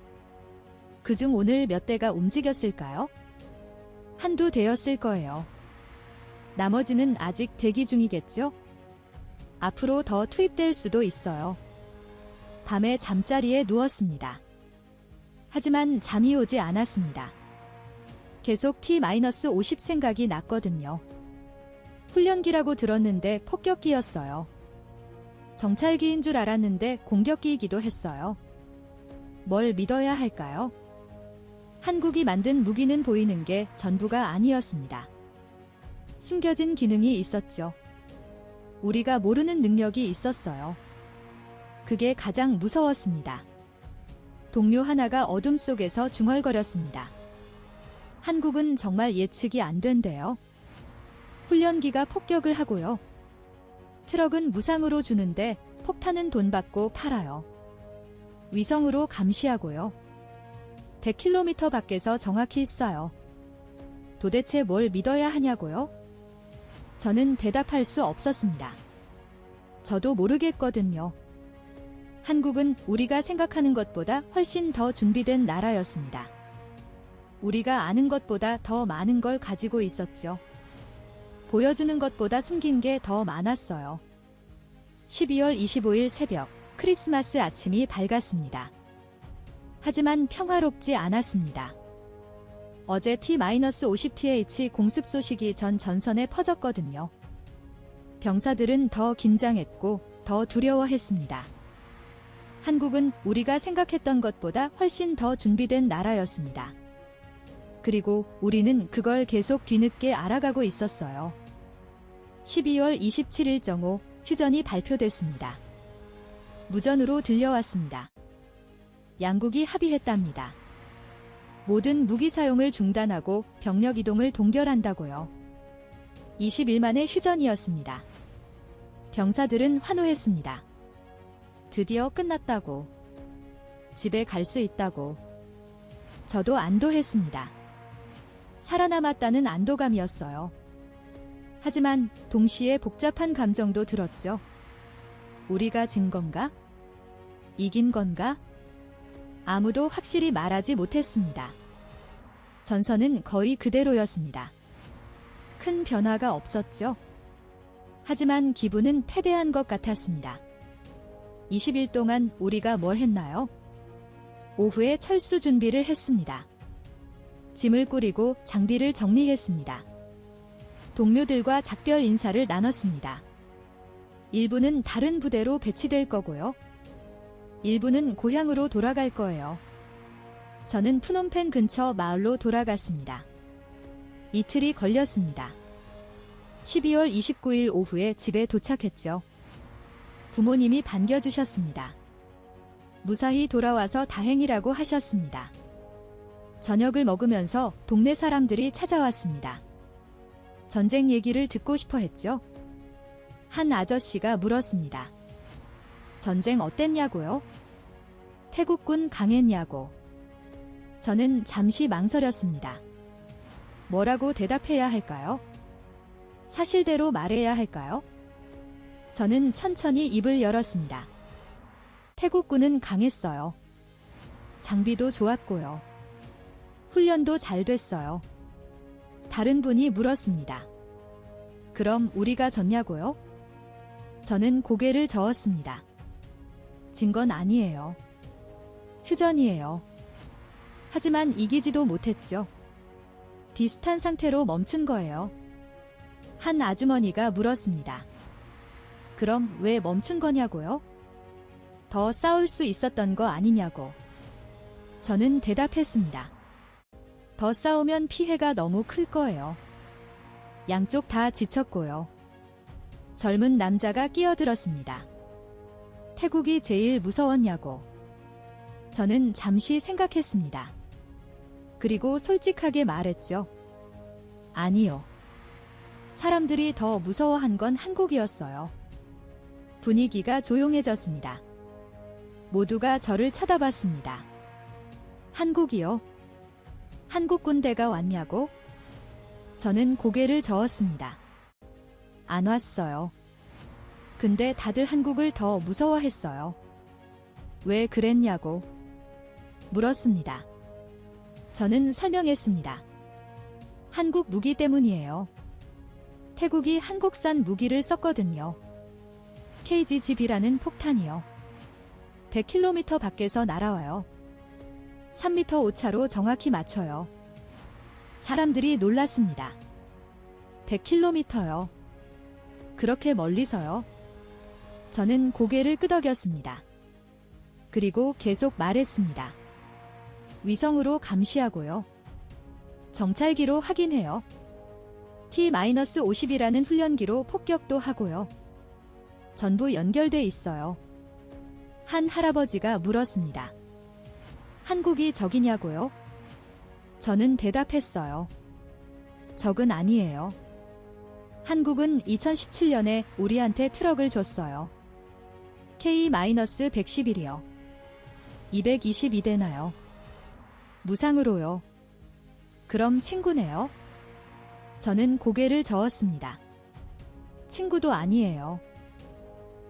그중 오늘 몇 대가 움직였을까요? 한두 대였을 거예요. 나머지는 아직 대기 중이겠죠? 앞으로 더 투입될 수도 있어요. 밤에 잠자리에 누웠습니다. 하지만 잠이 오지 않았습니다. 계속 T-50 생각이 났거든요. 훈련기라고 들었는데 폭격기였어요. 정찰기인 줄 알았는데 공격기이기도 했어요. 뭘 믿어야 할까요? 한국이 만든 무기는 보이는 게 전부가 아니었습니다. 숨겨진 기능이 있었죠. 우리가 모르는 능력이 있었어요. 그게 가장 무서웠습니다. 동료 하나가 어둠 속에서 중얼거렸습니다. 한국은 정말 예측이 안 된대요. 훈련기가 폭격을 하고요. 트럭은 무상으로 주는데 폭탄은 돈 받고 팔아요. 위성으로 감시하고요. 100km 밖에서 정확히 쏴요. 도대체 뭘 믿어야 하냐고요? 저는 대답할 수 없었습니다. 저도 모르겠거든요. 한국은 우리가 생각하는 것보다 훨씬 더 준비된 나라였습니다. 우리가 아는 것보다 더 많은 걸 가지고 있었죠. 보여주는 것보다 숨긴 게 더 많았어요. 12월 25일 새벽, 크리스마스 아침이 밝았습니다. 하지만 평화롭지 않았습니다. 어제 T-50TH 공습 소식이 전 전선에 퍼졌거든요. 병사들은 더 긴장했고 더 두려워했습니다. 한국은 우리가 생각했던 것보다 훨씬 더 준비된 나라였습니다. 그리고 우리는 그걸 계속 뒤늦게 알아가고 있었어요. 12월 27일 정오 휴전이 발표됐습니다. 무전으로 들려왔습니다. 양국이 합의했답니다. 모든 무기 사용을 중단하고 병력 이동을 동결한다고요. 20일 만의 휴전이었습니다. 병사들은 환호했습니다. 드디어 끝났다고. 집에 갈 수 있다고. 저도 안도했습니다. 살아남았다는 안도감이었어요. 하지만 동시에 복잡한 감정도 들었죠. 우리가 진 건가? 이긴 건가? 아무도 확실히 말하지 못했습니다. 전선은 거의 그대로였습니다. 큰 변화가 없었죠. 하지만 기분은 패배한 것 같았습니다. 20일 동안 우리가 뭘 했나요? 오후에 철수 준비를 했습니다. 짐을 꾸리고 장비를 정리했습니다. 동료들과 작별 인사를 나눴습니다. 일부는 다른 부대로 배치될 거고요. 일부는 고향으로 돌아갈 거예요. 저는 프놈펜 근처 마을로 돌아갔습니다. 이틀이 걸렸습니다. 12월 29일 오후에 집에 도착했죠. 부모님이 반겨주셨습니다. 무사히 돌아와서 다행이라고 하셨습니다. 저녁을 먹으면서 동네 사람들이 찾아왔습니다. 전쟁 얘기를 듣고 싶어 했죠. 한 아저씨가 물었습니다. 전쟁 어땠냐고요? 태국군 강했냐고. 저는 잠시 망설였습니다. 뭐라고 대답해야 할까요? 사실대로 말해야 할까요? 저는 천천히 입을 열었습니다. 태국군은 강했어요. 장비도 좋았고요. 훈련도 잘 됐어요. 다른 분이 물었습니다. 그럼 우리가 졌냐고요? 저는 고개를 저었습니다. 진 건 아니에요. 휴전이에요. 하지만 이기지도 못했죠. 비슷한 상태로 멈춘 거예요. 한 아주머니가 물었습니다. 그럼 왜 멈춘 거냐고요? 더 싸울 수 있었던 거 아니냐고. 저는 대답했습니다. 더 싸우면 피해가 너무 클 거예요. 양쪽 다 지쳤고요. 젊은 남자가 끼어들었습니다. 태국이 제일 무서웠냐고. 저는 잠시 생각했습니다. 그리고 솔직하게 말했죠. 아니요. 사람들이 더 무서워한 건 한국이었어요. 분위기가 조용해졌습니다. 모두가 저를 쳐다봤습니다. 한국이요? 한국 군대가 왔냐고? 저는 고개를 저었습니다. 안 왔어요. 근데 다들 한국을 더 무서워했어요. 왜 그랬냐고 물었습니다. 저는 설명했습니다. 한국 무기 때문이에요. 태국이 한국산 무기를 썼거든요. KGB라는 폭탄이요. 100km 밖에서 날아와요. 3m 오차로 정확히 맞춰요. 사람들이 놀랐습니다. 100km요. 그렇게 멀리서요? 저는 고개를 끄덕였습니다. 그리고 계속 말했습니다. 위성으로 감시하고요. 정찰기로 확인해요. T-50이라는 훈련기로 폭격도 하고요. 전부 연결돼 있어요. 한 할아버지가 물었습니다. 한국이 적이냐고요? 저는 대답했어요. 적은 아니에요. 한국은 2017년에 우리한테 트럭을 줬어요. K-111이요. 222대나요. 무상으로요. 그럼 친구네요? 저는 고개를 저었습니다. 친구도 아니에요.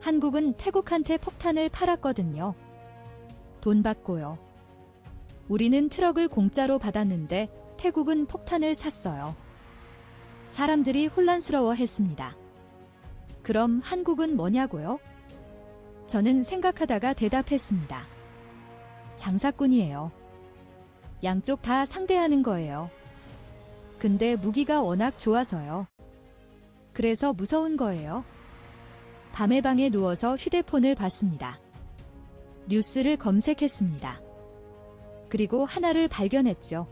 한국은 태국한테 폭탄을 팔았거든요. 돈 받고요. 우리는 트럭을 공짜로 받았는데 태국은 폭탄을 샀어요. 사람들이 혼란스러워 했습니다. 그럼 한국은 뭐냐고요? 저는 생각하다가 대답했습니다. 장사꾼이에요. 양쪽 다 상대하는 거예요. 근데 무기가 워낙 좋아서요. 그래서 무서운 거예요. 밤에 방에 누워서 휴대폰을 봤습니다. 뉴스를 검색했습니다. 그리고 하나를 발견했죠.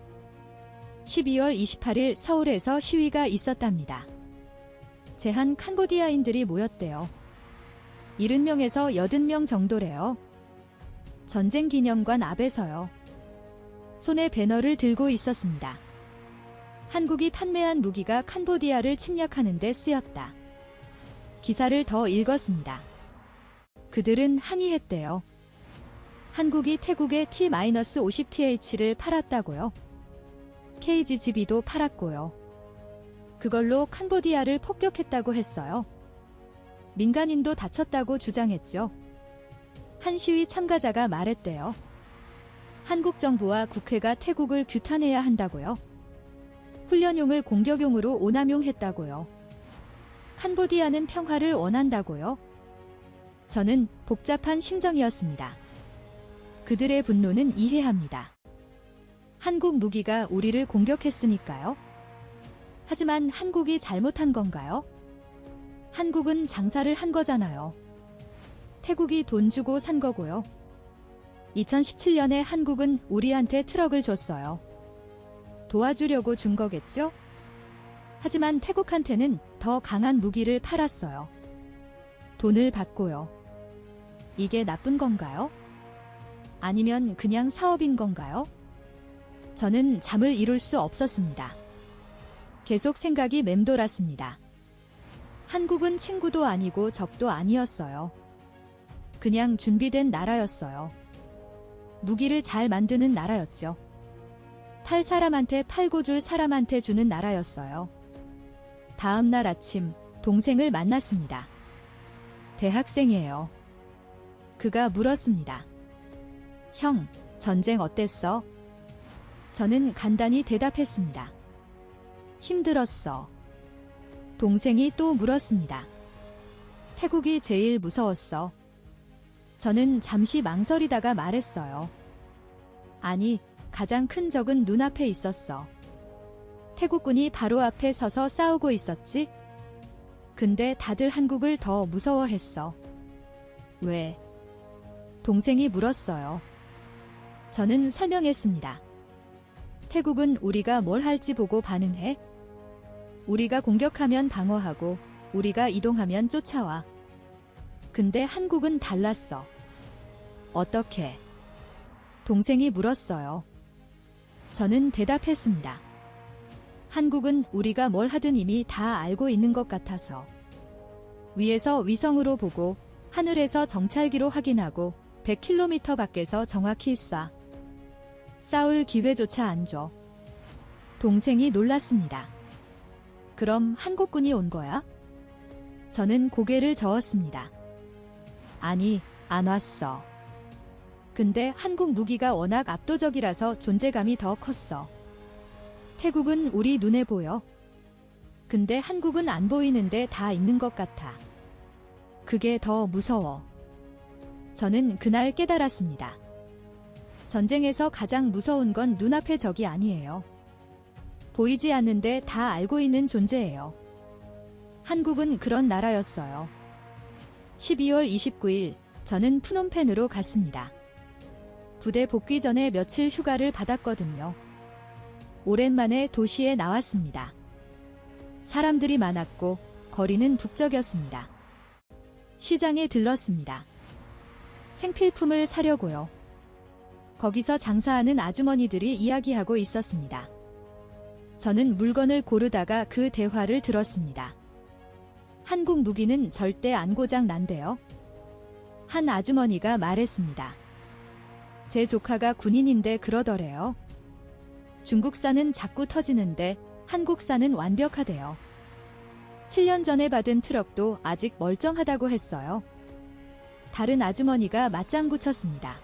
12월 28일 서울에서 시위가 있었답니다. 제한 캄보디아인들이 모였대요. 70명에서 80명 정도래요. 전쟁기념관 앞에서요. 손에 배너를 들고 있었습니다. 한국이 판매한 무기가 캄보디아를 침략하는 데 쓰였다. 기사를 더 읽었습니다. 그들은 항의했대요. 한국이 태국에 T-50TH를 팔았다고요. KGB도 팔았고요. 그걸로 캄보디아를 폭격했다고 했어요. 민간인도 다쳤다고 주장했죠. 한 시위 참가자가 말했대요. 한국 정부와 국회가 태국을 규탄해야 한다고요. 훈련용을 공격용으로 오남용했다고요. 캄보디아는 평화를 원한다고요. 저는 복잡한 심정이었습니다. 그들의 분노는 이해합니다. 한국 무기가 우리를 공격했으니까요. 하지만 한국이 잘못한 건가요? 한국은 장사를 한 거잖아요. 태국이 돈 주고 산 거고요. 2017년에 한국은 우리한테 트럭을 줬어요. 도와주려고 준 거겠죠? 하지만 태국한테는 더 강한 무기를 팔았어요. 돈을 받고요. 이게 나쁜 건가요? 아니면 그냥 사업인 건가요? 저는 잠을 이룰 수 없었습니다. 계속 생각이 맴돌았습니다. 한국은 친구도 아니고 적도 아니었어요. 그냥 준비된 나라였어요. 무기를 잘 만드는 나라였죠. 팔 사람한테 팔고 줄 사람한테 주는 나라였어요. 다음 날 아침 동생을 만났습니다. 대학생이에요. 그가 물었습니다. 형, 전쟁 어땠어? 저는 간단히 대답했습니다. 힘들었어. 동생이 또 물었습니다. 태국이 제일 무서웠어. 저는 잠시 망설이다가 말했어요. 아니, 가장 큰 적은 눈앞에 있었어. 태국군이 바로 앞에 서서 싸우고 있었지? 근데 다들 한국을 더 무서워했어. 왜? 동생이 물었어요. 저는 설명했습니다. 태국은 우리가 뭘 할지 보고 반응해. 우리가 공격하면 방어하고 우리가 이동하면 쫓아와. 근데 한국은 달랐어. 어떻게? 동생이 물었어요. 저는 대답했습니다. 한국은 우리가 뭘 하든 이미 다 알고 있는 것 같아서. 위에서 위성으로 보고 하늘에서 정찰기로 확인하고 100km 밖에서 정확히 쏴. 싸울 기회조차 안 줘. 동생이 놀랐습니다. 그럼 한국군이 온 거야? 저는 고개를 저었습니다. 아니, 안 왔어. 근데 한국 무기가 워낙 압도적이라서 존재감이 더 컸어. 태국은 우리 눈에 보여. 근데 한국은 안 보이는데 다 있는 것 같아. 그게 더 무서워. 저는 그날 깨달았습니다. 전쟁에서 가장 무서운 건 눈앞의 적이 아니에요. 보이지 않는데 다 알고 있는 존재예요. 한국은 그런 나라였어요. 12월 29일, 저는 프놈펜으로 갔습니다. 부대 복귀 전에 며칠 휴가를 받았거든요. 오랜만에 도시에 나왔습니다. 사람들이 많았고 거리는 북적였습니다. 시장에 들렀습니다. 생필품을 사려고요. 거기서 장사하는 아주머니들이 이야기하고 있었습니다. 저는 물건을 고르다가 그 대화를 들었습니다. 한국 무기는 절대 안 고장 난대요. 한 아주머니가 말했습니다. 제 조카가 군인인데 그러더래요. 중국산은 자꾸 터지는데 한국산은 완벽하대요. 7년 전에 받은 트럭도 아직 멀쩡하다고 했어요. 다른 아주머니가 맞장구 쳤습니다.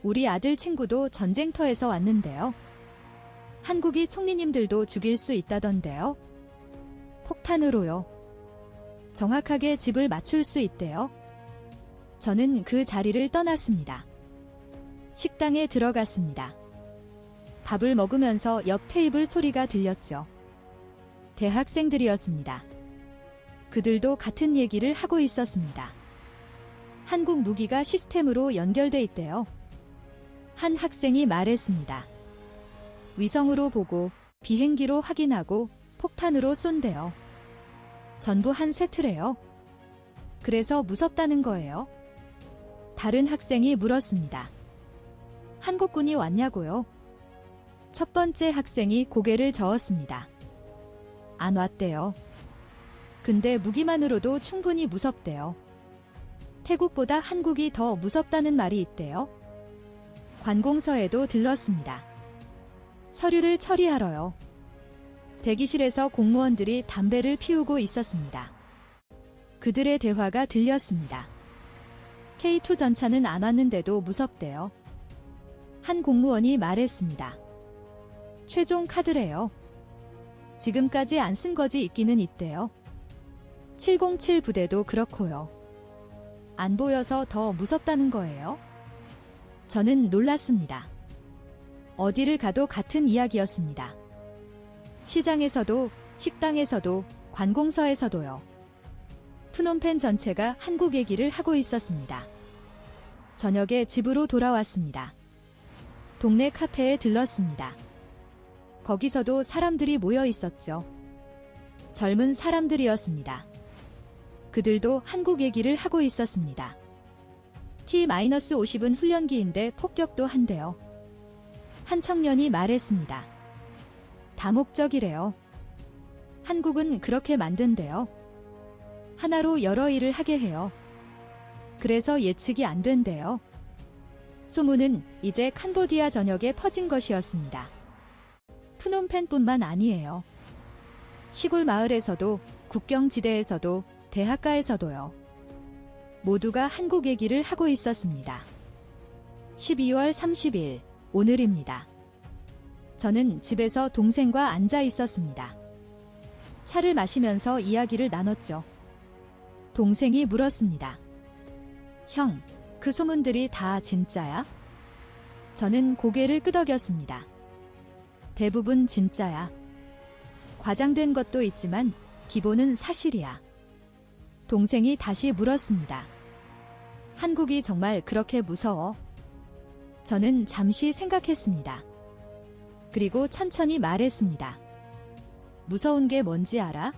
우리 아들 친구도 전쟁터에서 왔는데요. 한국이 총리님들도 죽일 수 있다던데요. 폭탄으로요. 정확하게 집을 맞출 수 있대요. 저는 그 자리를 떠났습니다. 식당에 들어갔습니다. 밥을 먹으면서 옆 테이블 소리가 들렸죠. 대학생들이었습니다. 그들도 같은 얘기를 하고 있었습니다. 한국 무기가 시스템으로 연결돼 있대요. 한 학생이 말했습니다. 위성으로 보고 비행기로 확인하고 폭탄으로 쏜대요. 전부 한 세트래요. 그래서 무섭다는 거예요. 다른 학생이 물었습니다. 한국군이 왔냐고요? 첫 번째 학생이 고개를 저었습니다. 안 왔대요. 근데 무기만으로도 충분히 무섭대요. 태국보다 한국이 더 무섭다는 말이 있대요. 관공서에도 들렀습니다. 서류를 처리하러요. 대기실에서 공무원들이 담배를 피우고 있었습니다. 그들의 대화가 들렸습니다. K2 전차는 안 왔는데도 무섭대요. 한 공무원이 말했습니다. 최종 카드래요. 지금까지 안 쓴 거지 있기는 있대요. 707 부대도 그렇고요. 안 보여서 더 무섭다는 거예요. 저는 놀랐습니다. 어디를 가도 같은 이야기였습니다. 시장에서도, 식당에서도, 관공서에서도요. 프놈펜 전체가 한국 얘기를 하고 있었습니다. 저녁에 집으로 돌아왔습니다. 동네 카페에 들렀습니다. 거기서도 사람들이 모여 있었죠. 젊은 사람들이었습니다. 그들도 한국 얘기를 하고 있었습니다. T-50은 훈련기인데 폭격도 한대요. 한 청년이 말했습니다. 다목적이래요. 한국은 그렇게 만든대요. 하나로 여러 일을 하게 해요. 그래서 예측이 안 된대요. 소문은 이제 캄보디아 전역에 퍼진 것이었습니다. 프놈펜뿐만 아니에요. 시골 마을에서도, 국경지대에서도, 대학가에서도요. 모두가 한국 얘기를 하고 있었습니다. 12월 30일, 오늘입니다. 저는 집에서 동생과 앉아 있었습니다. 차를 마시면서 이야기를 나눴죠. 동생이 물었습니다. 형, 그 소문들이 다 진짜야? 저는 고개를 끄덕였습니다. 대부분 진짜야. 과장된 것도 있지만 기본은 사실이야. 동생이 다시 물었습니다. 한국이 정말 그렇게 무서워? 저는 잠시 생각했습니다. 그리고 천천히 말했습니다. 무서운 게 뭔지 알아?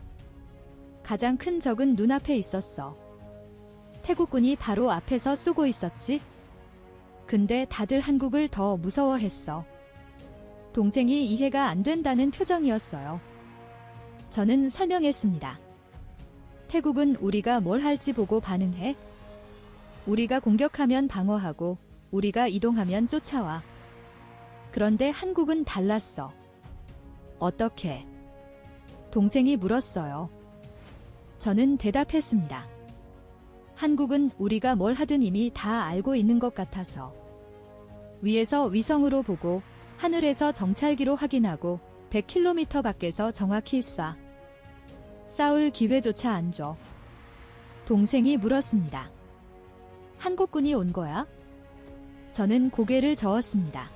가장 큰 적은 눈앞에 있었어. 태국군이 바로 앞에서 쏘고 있었지? 근데 다들 한국을 더 무서워했어. 동생이 이해가 안 된다는 표정이었어요. 저는 설명했습니다. 태국은 우리가 뭘 할지 보고 반응해? 우리가 공격하면 방어하고 우리가 이동하면 쫓아와. 그런데 한국은 달랐어. 어떻게? 동생이 물었어요. 저는 대답했습니다. 한국은 우리가 뭘 하든 이미 다 알고 있는 것 같아서. 위에서 위성으로 보고 하늘에서 정찰기로 확인하고 100km 밖에서 정확히 쏴. 싸울 기회조차 안 줘. 동생이 물었습니다. 한국군이 온 거야? 저는 고개를 저었습니다.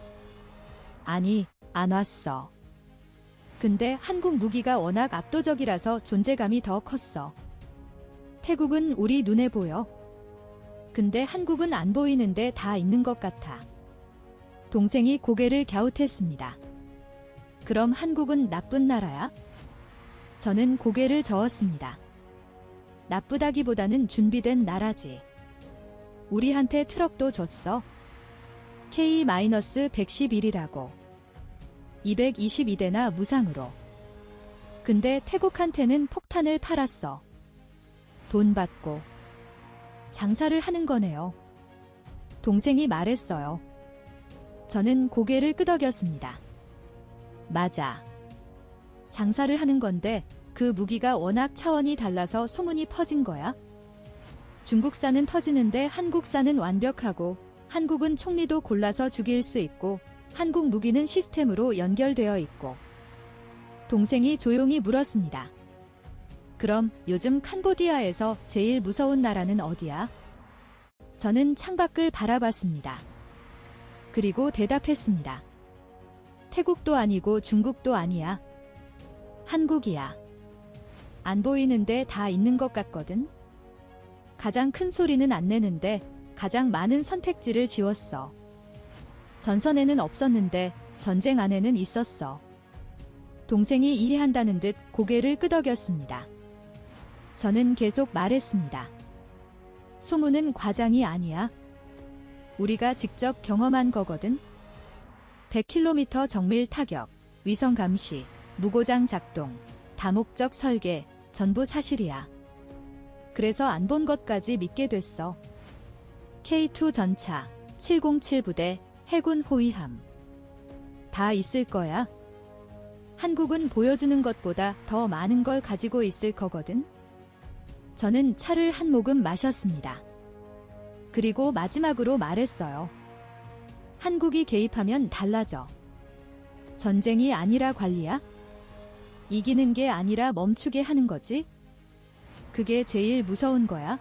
아니, 안 왔어. 근데 한국 무기가 워낙 압도적이라서 존재감이 더 컸어. 태국은 우리 눈에 보여. 근데 한국은 안 보이는데 다 있는 것 같아. 동생이 고개를 갸웃했습니다. 그럼 한국은 나쁜 나라야? 저는 고개를 저었습니다. 나쁘다기보다는 준비된 나라지. 우리한테 트럭도 줬어. K-111이라고. 222대나 무상으로. 근데 태국한테는 폭탄을 팔았어. 돈 받고. 장사를 하는 거네요. 동생이 말했어요. 저는 고개를 끄덕였습니다. 맞아. 장사를 하는 건데 그 무기가 워낙 차원이 달라서 소문이 퍼진 거야. 중국산은 터지는데 한국산은 완벽하고 한국은 총리도 골라서 죽일 수 있고 한국 무기는 시스템으로 연결되어 있고. 동생이 조용히 물었습니다. 그럼 요즘 캄보디아에서 제일 무서운 나라는 어디야? 저는 창밖을 바라봤습니다. 그리고 대답했습니다. 태국도 아니고 중국도 아니야. 한국이야. 안 보이는데 다 있는 것 같거든? 가장 큰 소리는 안 내는데 가장 많은 선택지를 지웠어. 전선에는 없었는데 전쟁 안에는 있었어. 동생이 이해한다는 듯 고개를 끄덕였습니다. 저는 계속 말했습니다. 소문은 과장이 아니야. 우리가 직접 경험한 거거든. 100km 정밀 타격, 위성 감시, 무고장 작동, 다목적 설계, 전부 사실이야. 그래서 안 본 것까지 믿게 됐어. K2 전차, 707 부대, 해군 호위함. 다 있을 거야. 한국은 보여주는 것보다 더 많은 걸 가지고 있을 거거든. 저는 차를 한 모금 마셨습니다. 그리고 마지막으로 말했어요. 한국이 개입하면 달라져. 전쟁이 아니라 관리야? 이기는 게 아니라 멈추게 하는 거지? 그게 제일 무서운 거야.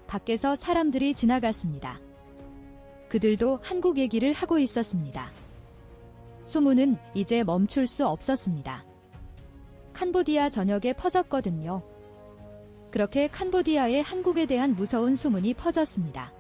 밖에서 사람들이 지나갔습니다. 그들도 한국 얘기를 하고 있었습니다. 소문은 이제 멈출 수 없었습니다. 캄보디아 전역에 퍼졌거든요. 그렇게 캄보디아의 한국에 대한 무서운 소문이 퍼졌습니다.